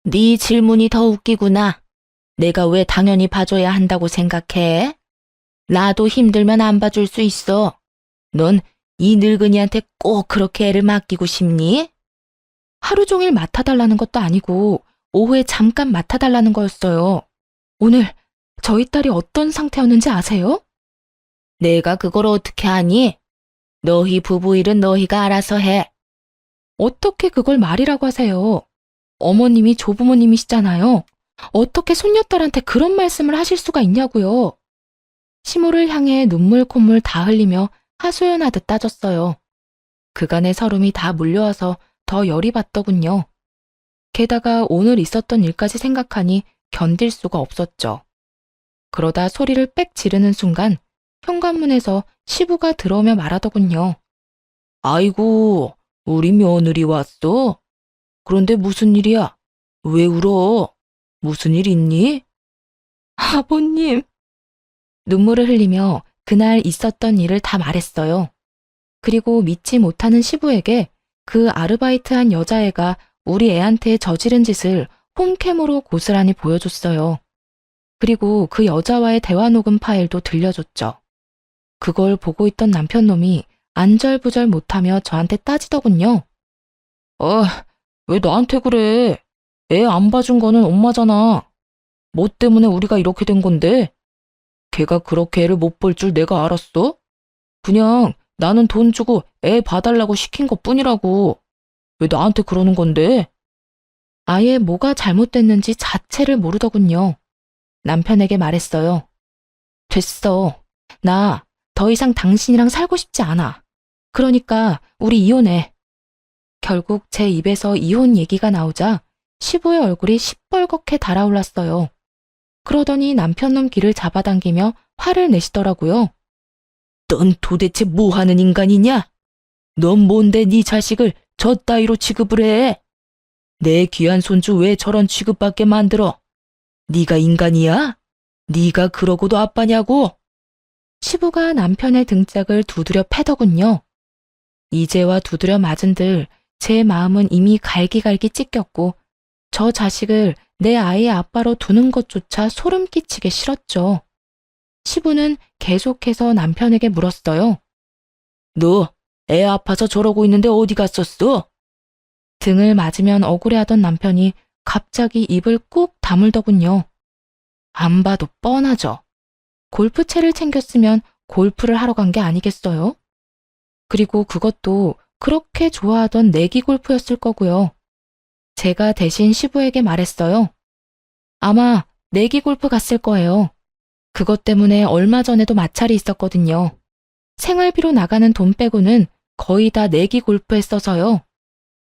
A: 네 질문이 더 웃기구나. 내가 왜 당연히 봐줘야 한다고 생각해? 나도 힘들면 안 봐줄 수 있어. 넌 이 늙은이한테 꼭 그렇게 애를 맡기고 싶니? 하루 종일 맡아달라는 것도 아니고 오후에 잠깐 맡아달라는 거였어요. 오늘 저희 딸이 어떤 상태였는지 아세요? 내가 그걸 어떻게 아니? 너희 부부 일은 너희가 알아서 해. 어떻게 그걸 말이라고 하세요? 어머님이 조부모님이시잖아요. 어떻게 손녀딸한테 그런 말씀을 하실 수가 있냐고요. 시모를 향해 눈물 콧물 다 흘리며 하소연하듯 따졌어요. 그간의 서름이 다 몰려와서 더 열이 받더군요.
B: 게다가 오늘 있었던 일까지 생각하니 견딜 수가 없었죠. 그러다 소리를 빽 지르는 순간 현관문에서 시부가 들어오며 말하더군요. 아이고, 우리 며느리 왔어? 그런데 무슨 일이야? 왜 울어? 무슨 일 있니? 아버님. 눈물을 흘리며 그날 있었던 일을 다 말했어요. 그리고 믿지 못하는 시부에게 그 아르바이트한 여자애가 우리 애한테 저지른 짓을 홈캠으로 고스란히 보여줬어요. 그리고 그 여자와의 대화 녹음 파일도 들려줬죠. 그걸 보고 있던 남편놈이 안절부절 못하며 저한테 따지더군요. 왜 나한테 그래? 애 안 봐준 거는 엄마잖아. 뭐 때문에 우리가 이렇게 된 건데? 걔가 그렇게 애를 못 볼 줄 내가 알았어? 그냥 나는 돈 주고 애 봐달라고 시킨 것 뿐이라고. 왜 나한테 그러는 건데? 아예 뭐가 잘못됐는지 자체를 모르더군요. 남편에게 말했어요. 됐어. 나 더 이상 당신이랑 살고 싶지 않아. 그러니까 우리 이혼해. 결국 제 입에서 이혼 얘기가 나오자 시부의 얼굴이 시뻘겋게 달아올랐어요. 그러더니 남편놈 귀를 잡아당기며 화를 내시더라고요. 넌 도대체 뭐 하는 인간이냐? 넌 뭔데 네 자식을 저 따위로 취급을 해? 내 귀한 손주 왜 저런 취급받게 만들어? 네가 인간이야? 네가 그러고도 아빠냐고? 시부가 남편의 등짝을 두드려 패더군요. 이제와 두드려 맞은들 제 마음은 이미 갈기갈기 찢겼고 저 자식을 내 아이의 아빠로 두는 것조차 소름 끼치게 싫었죠. 시부는 계속해서 남편에게 물었어요. 너 애 아파서 저러고 있는데 어디 갔었어? 등을 맞으면 억울해하던 남편이 갑자기 입을 꾹 다물더군요. 안 봐도 뻔하죠. 골프채를 챙겼으면 골프를 하러 간 게 아니겠어요? 그리고 그것도 그렇게 좋아하던 내기 골프였을 거고요. 제가 대신 시부에게 말했어요. 아마 내기 골프 갔을 거예요. 그것 때문에 얼마 전에도 마찰이 있었거든요. 생활비로 나가는 돈 빼고는 거의 다 내기 골프에 써서요.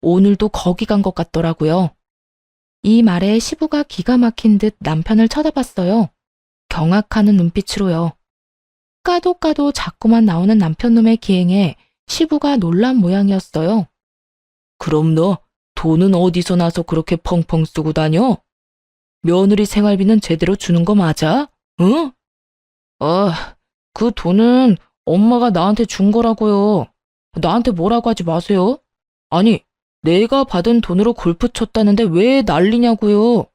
B: 오늘도 거기 간 것 같더라고요. 이 말에 시부가 기가 막힌 듯 남편을 쳐다봤어요. 경악하는 눈빛으로요. 까도 자꾸만 나오는 남편놈의 기행에 시부가 놀란 모양이었어요. 그럼 너 돈은 어디서 나서 그렇게 펑펑 쓰고 다녀? 며느리 생활비는 제대로 주는 거 맞아? 응? 그 돈은 엄마가 나한테 준 거라고요. 나한테 뭐라고 하지 마세요. 아니, 내가 받은 돈으로 골프 쳤다는데 왜 난리냐고요.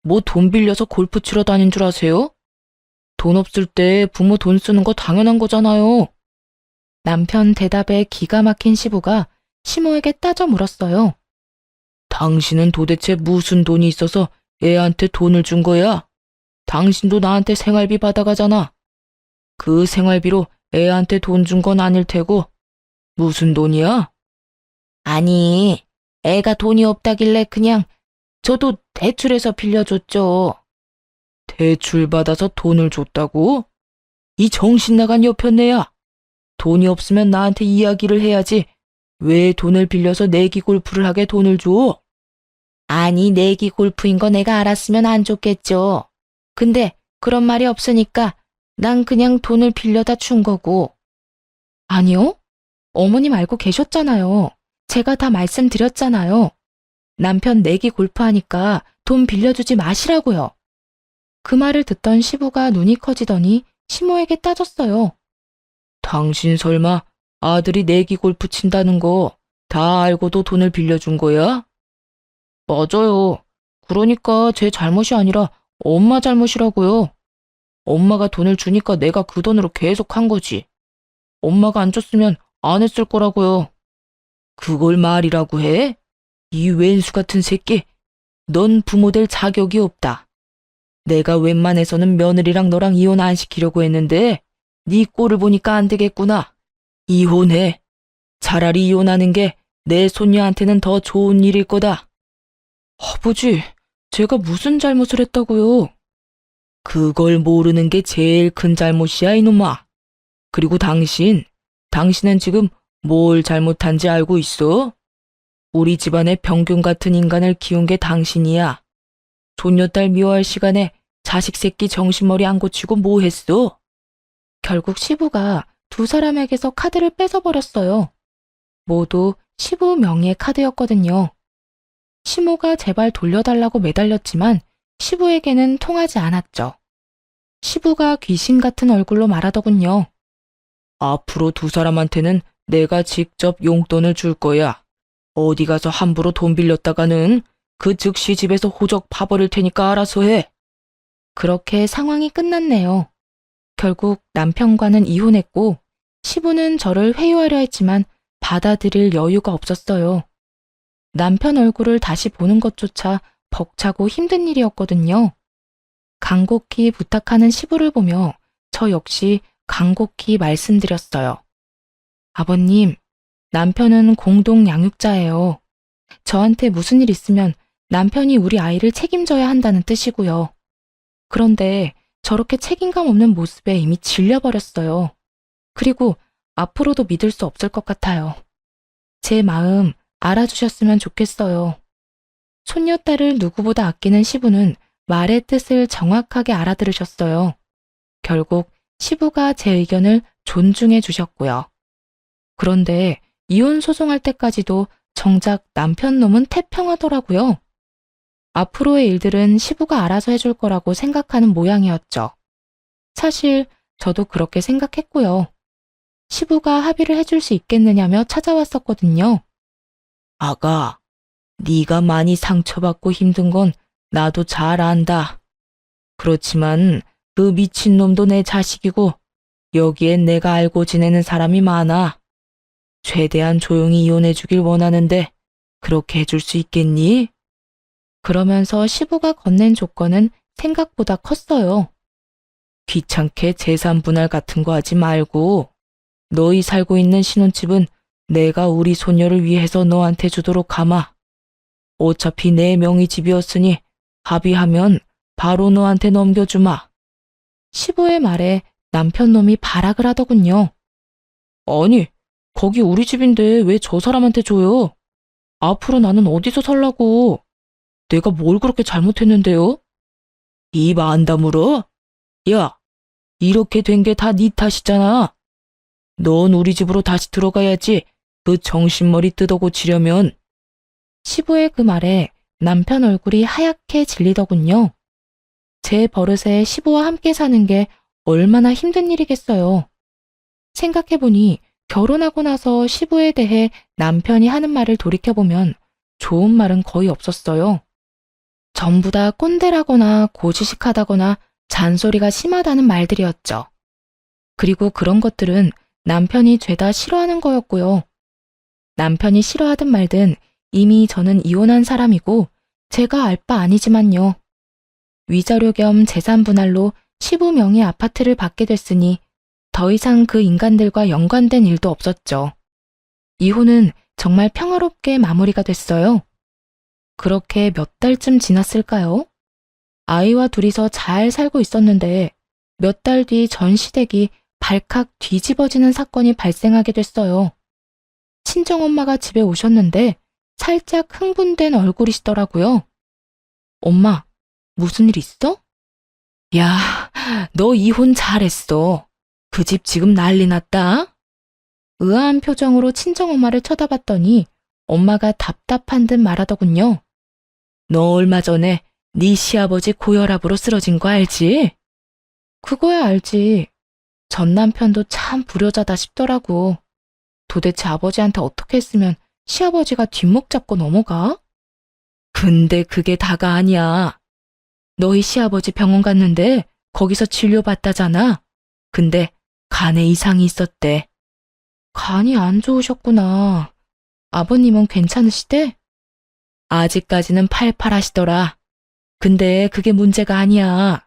B: 뭐 돈 빌려서 골프 치러 다닌 줄 아세요? 돈 없을 때 부모 돈 쓰는 거 당연한 거잖아요. 남편 대답에 기가 막힌 시부가 시모에게 따져 물었어요. 당신은 도대체 무슨 돈이 있어서 애한테 돈을 준 거야? 당신도 나한테 생활비 받아가잖아. 그 생활비로 애한테 돈 준 건 아닐 테고 무슨 돈이야? 아니, 애가 돈이 없다길래 그냥 저도 대출해서 빌려줬죠. 대출 받아서 돈을 줬다고? 이 정신 나간 여편네야. 돈이 없으면 나한테 이야기를 해야지. 왜 돈을 빌려서 내기 골프를 하게 돈을 줘? 아니, 내기 골프인 거 내가 알았으면 안 줬겠죠. 근데 그런 말이 없으니까 난 그냥 돈을 빌려다 준 거고. 아니요? 어머님 알고 계셨잖아요. 제가 다 말씀드렸잖아요. 남편 내기 골프하니까 돈 빌려주지 마시라고요. 그 말을 듣던 시부가 눈이 커지더니 시모에게 따졌어요. 당신 설마 아들이 내기 골프 친다는 거 다 알고도 돈을 빌려준 거야? 맞아요. 그러니까 제 잘못이 아니라 엄마 잘못이라고요. 엄마가 돈을 주니까 내가 그 돈으로 계속 한 거지. 엄마가 안 줬으면 안 했을 거라고요. 그걸 말이라고 해? 이 왼수 같은 새끼. 넌 부모 될 자격이 없다. 내가 웬만해서는 며느리랑 너랑 이혼 안 시키려고 했는데 네 꼴을 보니까 안 되겠구나. 이혼해. 차라리 이혼하는 게 내 손녀한테는 더 좋은 일일 거다. 아버지, 제가 무슨 잘못을 했다고요? 그걸 모르는 게 제일 큰 잘못이야, 이놈아. 그리고 당신은 지금 뭘 잘못한지 알고 있어? 우리 집안에 병균 같은 인간을 키운 게 당신이야. 손녀딸 미워할 시간에 자식 새끼 정신머리 안 고치고 뭐 했어?
A: 결국 시부가 두 사람에게서 카드를 뺏어버렸어요. 모두 시부 명의의 카드였거든요. 시모가 제발 돌려달라고 매달렸지만 시부에게는 통하지 않았죠. 시부가 귀신 같은 얼굴로 말하더군요.
B: 앞으로 두 사람한테는 내가 직접 용돈을 줄 거야. 어디 가서 함부로 돈 빌렸다가는 그 즉시 집에서 호적 파버릴 테니까 알아서 해.
A: 그렇게 상황이 끝났네요. 결국 남편과는 이혼했고 시부는 저를 회유하려 했지만 받아들일 여유가 없었어요. 남편 얼굴을 다시 보는 것조차 벅차고 힘든 일이었거든요. 간곡히 부탁하는 시부를 보며 저 역시 간곡히 말씀드렸어요. 아버님, 남편은 공동 양육자예요. 저한테 무슨 일 있으면 남편이 우리 아이를 책임져야 한다는 뜻이고요. 그런데 저렇게 책임감 없는 모습에 이미 질려버렸어요. 그리고 앞으로도 믿을 수 없을 것 같아요. 제 마음 알아주셨으면 좋겠어요. 손녀딸을 누구보다 아끼는 시부는 말의 뜻을 정확하게 알아들으셨어요. 결국 시부가 제 의견을 존중해 주셨고요. 그런데 이혼 소송할 때까지도 정작 남편 놈은 태평하더라고요. 앞으로의 일들은 시부가 알아서 해줄 거라고 생각하는 모양이었죠. 사실 저도 그렇게 생각했고요. 시부가 합의를 해줄 수 있겠느냐며 찾아왔었거든요.
B: 아가, 네가 많이 상처받고 힘든 건 나도 잘 안다. 그렇지만 그 미친놈도 내 자식이고 여기엔 내가 알고 지내는 사람이 많아. 최대한 조용히 이혼해주길 원하는데 그렇게 해줄 수 있겠니?
A: 그러면서 시부가 건넨 조건은 생각보다 컸어요.
B: 귀찮게 재산 분할 같은 거 하지 말고 너희 살고 있는 신혼집은 내가 우리 손녀를 위해서 너한테 주도록 하마. 어차피 내 명의 집이었으니 합의하면 바로 너한테 넘겨주마.
A: 시부의 말에 남편 놈이 발악을 하더군요.
B: 아니, 거기 우리 집인데 왜 저 사람한테 줘요? 앞으로 나는 어디서 살라고? 내가 뭘 그렇게 잘못했는데요? 입 안 다물어? 야, 이렇게 된 게 다 네 탓이잖아. 넌 우리 집으로 다시 들어가야지. 그 정신머리 뜯어고치려면.
A: 시부의 그 말에 남편 얼굴이 하얗게 질리더군요. 제 버릇에 시부와 함께 사는 게 얼마나 힘든 일이겠어요. 생각해보니 결혼하고 나서 시부에 대해 남편이 하는 말을 돌이켜보면 좋은 말은 거의 없었어요. 전부 다 꼰대라거나 고지식하다거나 잔소리가 심하다는 말들이었죠. 그리고 그런 것들은 남편이 죄다 싫어하는 거였고요. 남편이 싫어하든 말든 이미 저는 이혼한 사람이고 제가 알 바 아니지만요. 위자료 겸 재산 분할로 시부 명의 아파트를 받게 됐으니 더 이상 그 인간들과 연관된 일도 없었죠. 이혼은 정말 평화롭게 마무리가 됐어요. 그렇게 몇 달쯤 지났을까요? 아이와 둘이서 잘 살고 있었는데 몇 달 뒤 전 시댁이 발칵 뒤집어지는 사건이 발생하게 됐어요. 친정엄마가 집에 오셨는데 살짝 흥분된 얼굴이시더라고요. 엄마, 무슨 일 있어? 야, 너 이혼 잘했어. 그 집 지금 난리 났다. 의아한 표정으로 친정엄마를 쳐다봤더니 엄마가 답답한 듯 말하더군요. 너 얼마 전에 네 시아버지 고혈압으로 쓰러진 거 알지? 그거야 알지. 전 남편도 참 불효자다 싶더라고. 도대체 아버지한테 어떻게 했으면 시아버지가 뒷목 잡고 넘어가? 근데 그게 다가 아니야. 너희 시아버지 병원 갔는데 거기서 진료받다잖아. 근데 간에 이상이 있었대. 간이 안 좋으셨구나. 아버님은 괜찮으시대? 아직까지는 팔팔하시더라. 근데 그게 문제가 아니야.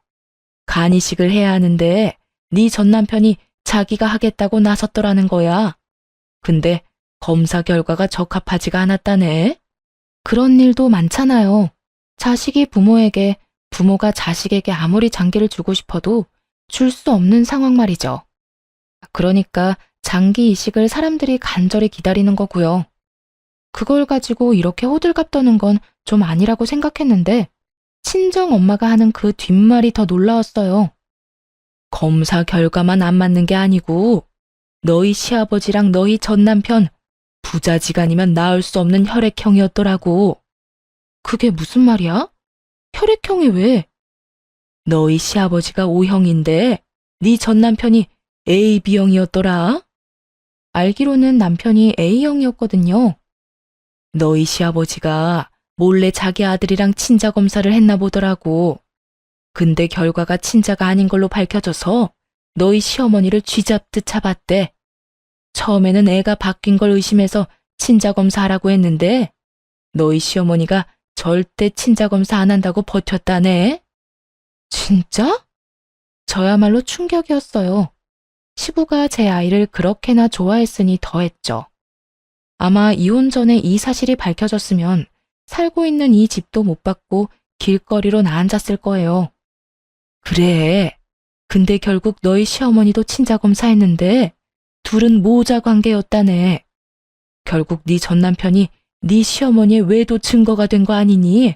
A: 간 이식을 해야 하는데 네 전 남편이 자기가 하겠다고 나섰더라는 거야. 근데 검사 결과가 적합하지가 않았다네. 그런 일도 많잖아요. 자식이 부모에게, 부모가 자식에게 아무리 장기를 주고 싶어도 줄 수 없는 상황 말이죠. 그러니까 장기 이식을 사람들이 간절히 기다리는 거고요.
B: 그걸 가지고 이렇게 호들갑 떠는 건 좀 아니라고 생각했는데 친정 엄마가 하는 그 뒷말이 더 놀라웠어요. 검사 결과만 안 맞는 게 아니고 너희 시아버지랑 너희 전 남편 부자지간이면 낳을 수 없는 혈액형이었더라고. 그게 무슨 말이야? 혈액형이 왜? 너희 시아버지가 O형인데 네 전 남편이 AB형이었더라. 알기로는 남편이 A형이었거든요. 너희 시아버지가 몰래 자기 아들이랑 친자 검사를 했나 보더라고. 근데 결과가 친자가 아닌 걸로 밝혀져서 너희 시어머니를 쥐잡듯 잡았대. 처음에는 애가 바뀐 걸 의심해서 친자 검사하라고 했는데 너희 시어머니가 절대 친자 검사 안 한다고 버텼다네. 진짜? 저야말로 충격이었어요. 시부가 제 아이를 그렇게나 좋아했으니 더했죠. 아마 이혼 전에 이 사실이 밝혀졌으면 살고 있는 이 집도 못 받고 길거리로 나앉았을 거예요. 그래. 근데 결국 너희 시어머니도 친자 검사했는데 둘은 모자 관계였다네. 결국 네 전 남편이 네 시어머니의 외도 증거가 된 거 아니니?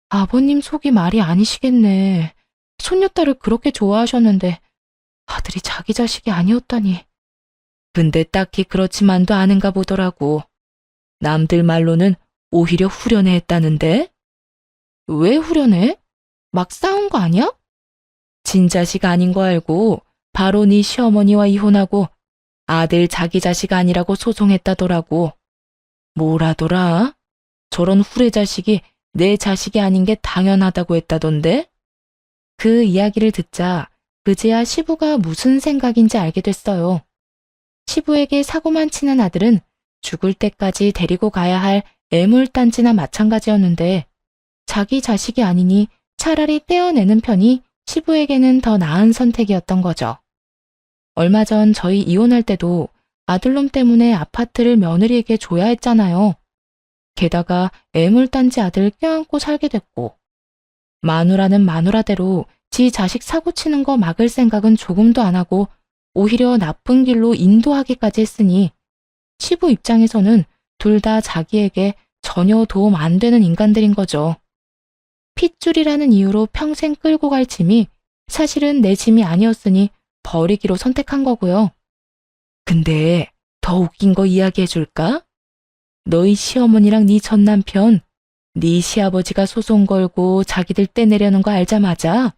B: 아버님 속이 말이 아니시겠네. 손녀딸을 그렇게 좋아하셨는데 아들이 자기 자식이 아니었다니. 근데 딱히 그렇지만도 않은가 보더라고. 남들 말로는 오히려 후련해 했다는데? 왜 후련해? 막 싸운 거 아니야? 진자식 아닌 거 알고 바로 네 시어머니와 이혼하고 아들 자기 자식 아니라고 소송했다더라고. 뭐라더라? 저런 후레자식이 내 자식이 아닌 게 당연하다고 했다던데? 그 이야기를 듣자 그제야 시부가 무슨 생각인지 알게 됐어요. 시부에게 사고만 치는 아들은 죽을 때까지 데리고 가야 할 애물단지나 마찬가지였는데 자기 자식이 아니니 차라리 떼어내는 편이 시부에게는 더 나은 선택이었던 거죠. 얼마 전 저희 이혼할 때도 아들놈 때문에 아파트를 며느리에게 줘야 했잖아요. 게다가 애물단지 아들 껴안고 살게 됐고 마누라는 마누라대로 지 자식 사고치는 거 막을 생각은 조금도 안 하고 오히려 나쁜 길로 인도하기까지 했으니 시부 입장에서는 둘 다 자기에게 전혀 도움 안 되는 인간들인 거죠. 핏줄이라는 이유로 평생 끌고 갈 짐이 사실은 내 짐이 아니었으니 버리기로 선택한 거고요. 근데 더 웃긴 거 이야기해 줄까? 너희 시어머니랑 네 전 남편, 네 시아버지가 소송 걸고 자기들 떼내려는 거 알자마자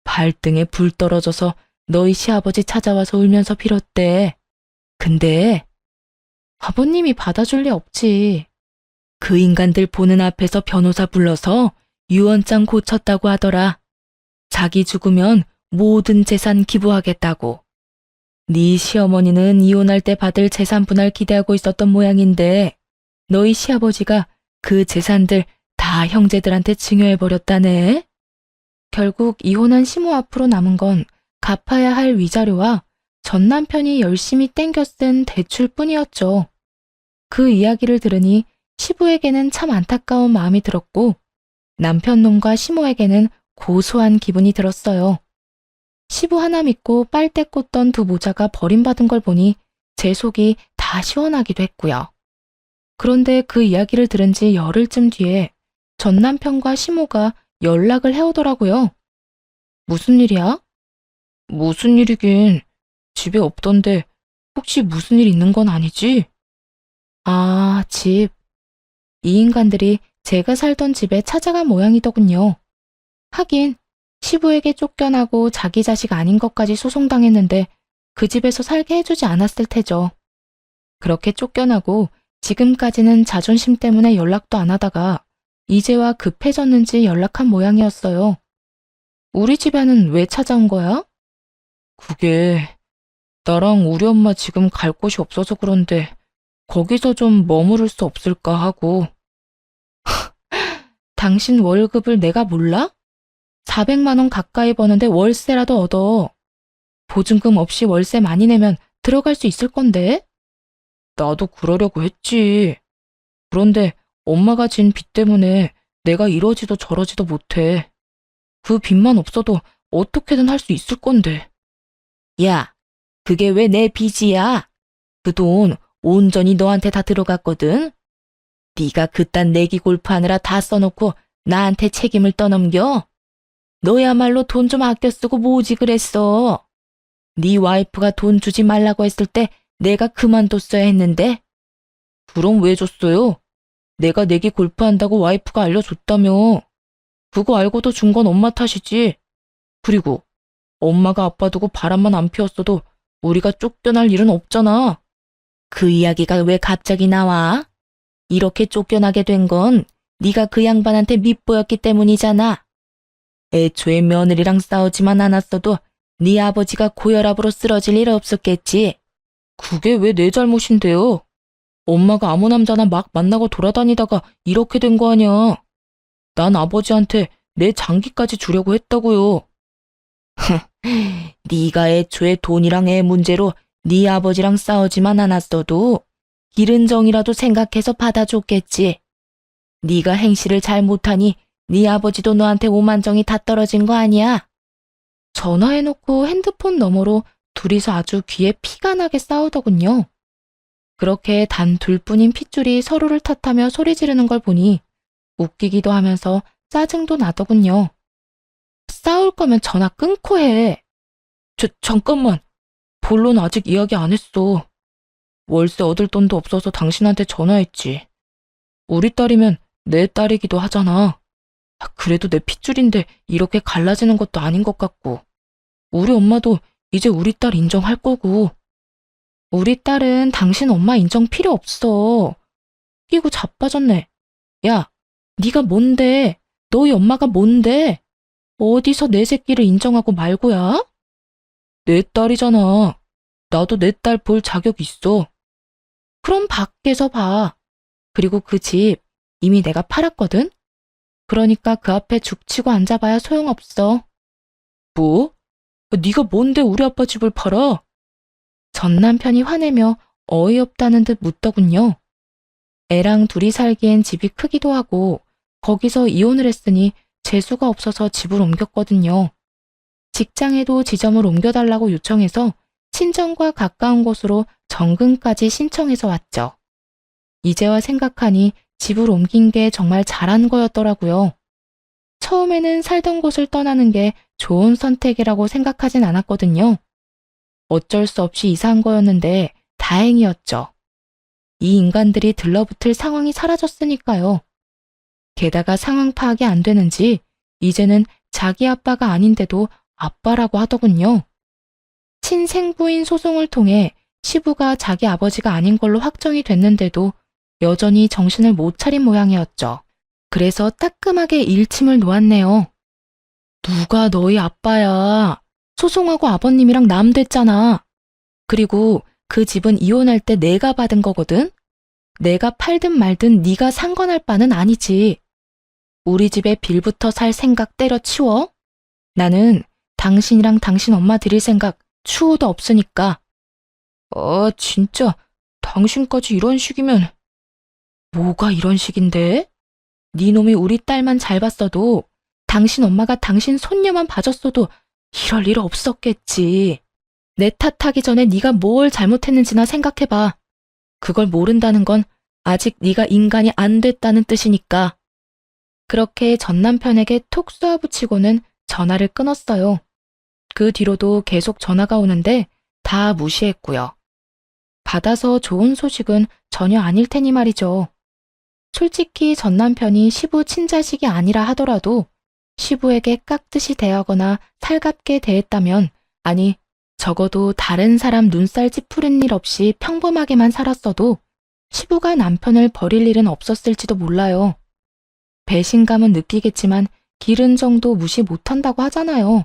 B: 발등에 불 떨어져서 너희 시아버지 찾아와서 울면서 빌었대. 근데 아버님이 받아줄 리 없지. 그 인간들 보는 앞에서 변호사 불러서 유언장 고쳤다고 하더라. 자기 죽으면 모든 재산 기부하겠다고. 네 시어머니는 이혼할 때 받을 재산 분할 기대하고 있었던 모양인데 너희 시아버지가 그 재산들 다 형제들한테 증여해버렸다네. 결국 이혼한 시모 앞으로 남은 건 갚아야 할 위자료와 전 남편이 열심히 땡겨 쓴 대출뿐이었죠. 그 이야기를 들으니 시부에게는 참 안타까운 마음이 들었고 남편 놈과 시모에게는 고소한 기분이 들었어요. 시부 하나 믿고 빨대 꽂던 두 모자가 버림받은 걸 보니 제 속이 다 시원하기도 했고요. 그런데 그 이야기를 들은 지 열흘쯤 뒤에 전 남편과 시모가 연락을 해오더라고요. 무슨 일이야? 무슨 일이긴. 집에 없던데 혹시 무슨 일 있는 건 아니지? 아, 집. 이 인간들이 제가 살던 집에 찾아간 모양이더군요. 하긴 시부에게 쫓겨나고 자기 자식 아닌 것까지 소송당했는데 그 집에서 살게 해주지 않았을 테죠. 그렇게 쫓겨나고 지금까지는 자존심 때문에 연락도 안 하다가 이제와 급해졌는지 연락한 모양이었어요. 우리 집에는 왜 찾아온 거야? 그게 나랑 우리 엄마 지금 갈 곳이 없어서 그런데 거기서 좀 머무를 수 없을까 하고. 당신 월급을 내가 몰라? 400만 원 가까이 버는데 월세라도 얻어. 보증금 없이 월세 많이 내면 들어갈 수 있을 건데? 나도 그러려고 했지. 그런데 엄마가 진 빚 때문에 내가 이러지도 저러지도 못해. 그 빚만 없어도 어떻게든 할 수 있을 건데. 야, 그게 왜 내 빚이야? 그 돈 온전히 너한테 다 들어갔거든? 네가 그딴 내기 골프하느라 다 써놓고 나한테 책임을 떠넘겨? 너야말로 돈 좀 아껴 쓰고 뭐지 그랬어. 네 와이프가 돈 주지 말라고 했을 때 내가 그만뒀어야 했는데. 그럼 왜 줬어요? 내가 내기 골프한다고 와이프가 알려줬다며. 그거 알고도 준 건 엄마 탓이지. 그리고 엄마가 아빠 두고 바람만 안 피웠어도 우리가 쫓겨날 일은 없잖아. 그 이야기가 왜 갑자기 나와? 이렇게 쫓겨나게 된 건 네가 그 양반한테 밉보였기 때문이잖아. 애초에 며느리랑 싸우지만 않았어도 네 아버지가 고혈압으로 쓰러질 일 없었겠지. 그게 왜 내 잘못인데요? 엄마가 아무 남자나 막 만나고 돌아다니다가 이렇게 된 거 아니야. 난 아버지한테 내 장기까지 주려고 했다고요. 네가 애초에 돈이랑 애 문제로 네 아버지랑 싸우지만 않았어도 기른 정이라도 생각해서 받아줬겠지. 네가 행실을 잘 못하니 네 아버지도 너한테 오만정이 다 떨어진 거 아니야? 전화해놓고 핸드폰 너머로 둘이서 아주 귀에 피가 나게 싸우더군요. 그렇게 단 둘뿐인 핏줄이 서로를 탓하며 소리 지르는 걸 보니 웃기기도 하면서 짜증도 나더군요. 싸울 거면 전화 끊고 해. 잠깐만. 본론 아직 이야기 안 했어. 월세 얻을 돈도 없어서 당신한테 전화했지. 우리 딸이면 내 딸이기도 하잖아. 그래도 내 핏줄인데 이렇게 갈라지는 것도 아닌 것 같고. 우리 엄마도 이제 우리 딸 인정할 거고. 우리 딸은 당신 엄마 인정 필요 없어. 끼고 자빠졌네. 야, 네가 뭔데? 너희 엄마가 뭔데? 어디서 내 새끼를 인정하고 말고야? 내 딸이잖아. 나도 내 딸 볼 자격 있어. 그럼 밖에서 봐. 그리고 그 집 이미 내가 팔았거든? 그러니까 그 앞에 죽치고 앉아봐야 소용없어. 뭐? 네가 뭔데 우리 아빠 집을 팔아? 전 남편이 화내며 어이없다는 듯 묻더군요. 애랑 둘이 살기엔 집이 크기도 하고 거기서 이혼을 했으니 재수가 없어서 집을 옮겼거든요. 직장에도 지점을 옮겨달라고 요청해서 친정과 가까운 곳으로 정근까지 신청해서 왔죠. 이제와 생각하니 집을 옮긴 게 정말 잘한 거였더라고요. 처음에는 살던 곳을 떠나는 게 좋은 선택이라고 생각하진 않았거든요. 어쩔 수 없이 이사한 거였는데 다행이었죠. 이 인간들이 들러붙을 상황이 사라졌으니까요. 게다가 상황 파악이 안 되는지 이제는 자기 아빠가 아닌데도 아빠라고 하더군요. 친생부인 소송을 통해 시부가 자기 아버지가 아닌 걸로 확정이 됐는데도 여전히 정신을 못 차린 모양이었죠. 그래서 따끔하게 일침을 놓았네요. 누가 너희 아빠야. 소송하고 아버님이랑 남 됐잖아. 그리고 그 집은 이혼할 때 내가 받은 거거든. 내가 팔든 말든 네가 상관할 바는 아니지. 우리 집에 빌부터 살 생각 때려치워. 나는 당신이랑 당신 엄마 드릴 생각 추호도 없으니까. 진짜 당신까지 이런 식이면. 뭐가 이런 식인데? 네 놈이 우리 딸만 잘 봤어도 당신 엄마가 당신 손녀만 봐줬어도 이럴 일 없었겠지. 내 탓하기 전에 네가 뭘 잘못했는지나 생각해봐. 그걸 모른다는 건 아직 네가 인간이 안 됐다는 뜻이니까. 그렇게 전 남편에게 톡 쏘아붙이고는 전화를 끊었어요. 그 뒤로도 계속 전화가 오는데 다 무시했고요. 받아서 좋은 소식은 전혀 아닐 테니 말이죠. 솔직히 전 남편이 시부 친자식이 아니라 하더라도 시부에게 깍듯이 대하거나 살갑게 대했다면, 아니 적어도 다른 사람 눈살 찌푸린 일 없이 평범하게만 살았어도 시부가 남편을 버릴 일은 없었을지도 몰라요. 배신감은 느끼겠지만 기른 정도 무시 못한다고 하잖아요.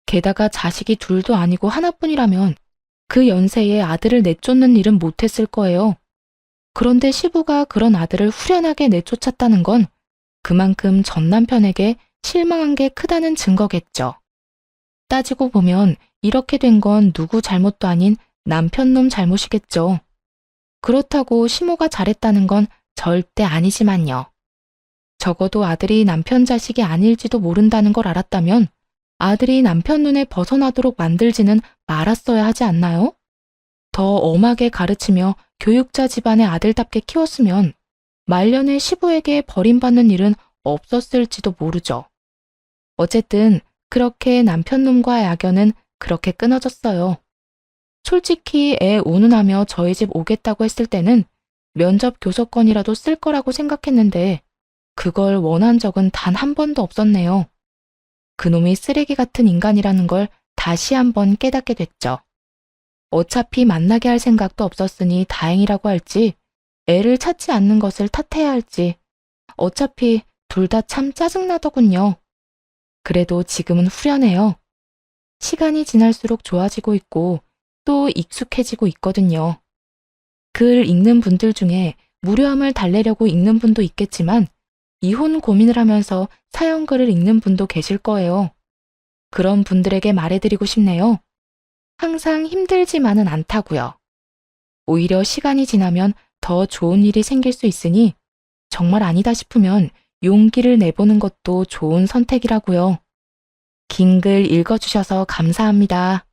B: 게다가 자식이 둘도 아니고 하나뿐이라면 그 연세에 아들을 내쫓는 일은 못했을 거예요. 그런데 시부가 그런 아들을 후련하게 내쫓았다는 건 그만큼 전 남편에게 실망한 게 크다는 증거겠죠. 따지고 보면 이렇게 된 건 누구 잘못도 아닌 남편놈 잘못이겠죠. 그렇다고 시모가 잘했다는 건 절대 아니지만요. 적어도 아들이 남편 자식이 아닐지도 모른다는 걸 알았다면 아들이 남편 눈에 벗어나도록 만들지는 말았어야 하지 않나요? 더 엄하게 가르치며 교육자 집안의 아들답게 키웠으면 말년에 시부에게 버림받는 일은 없었을지도 모르죠. 어쨌든 그렇게 남편놈과 야견은 그렇게 끊어졌어요. 솔직히 애 운운하며 저희 집 오겠다고 했을 때는 면접 교섭권이라도 쓸 거라고 생각했는데 그걸 원한 적은 단 한 번도 없었네요. 그놈이 쓰레기 같은 인간이라는 걸 다시 한번 깨닫게 됐죠. 어차피 만나게 할 생각도 없었으니 다행이라고 할지, 애를 찾지 않는 것을 탓해야 할지, 어차피 둘 다 참 짜증나더군요. 그래도 지금은 후련해요. 시간이 지날수록 좋아지고 있고 또 익숙해지고 있거든요. 글 읽는 분들 중에 무료함을 달래려고 읽는 분도 있겠지만 이혼 고민을 하면서 사연글을 읽는 분도 계실 거예요. 그런 분들에게 말해드리고 싶네요. 항상 힘들지만은 않다고요. 오히려 시간이 지나면 더 좋은 일이 생길 수 있으니 정말 아니다 싶으면 용기를 내보는 것도 좋은 선택이라고요. 긴 글 읽어주셔서 감사합니다.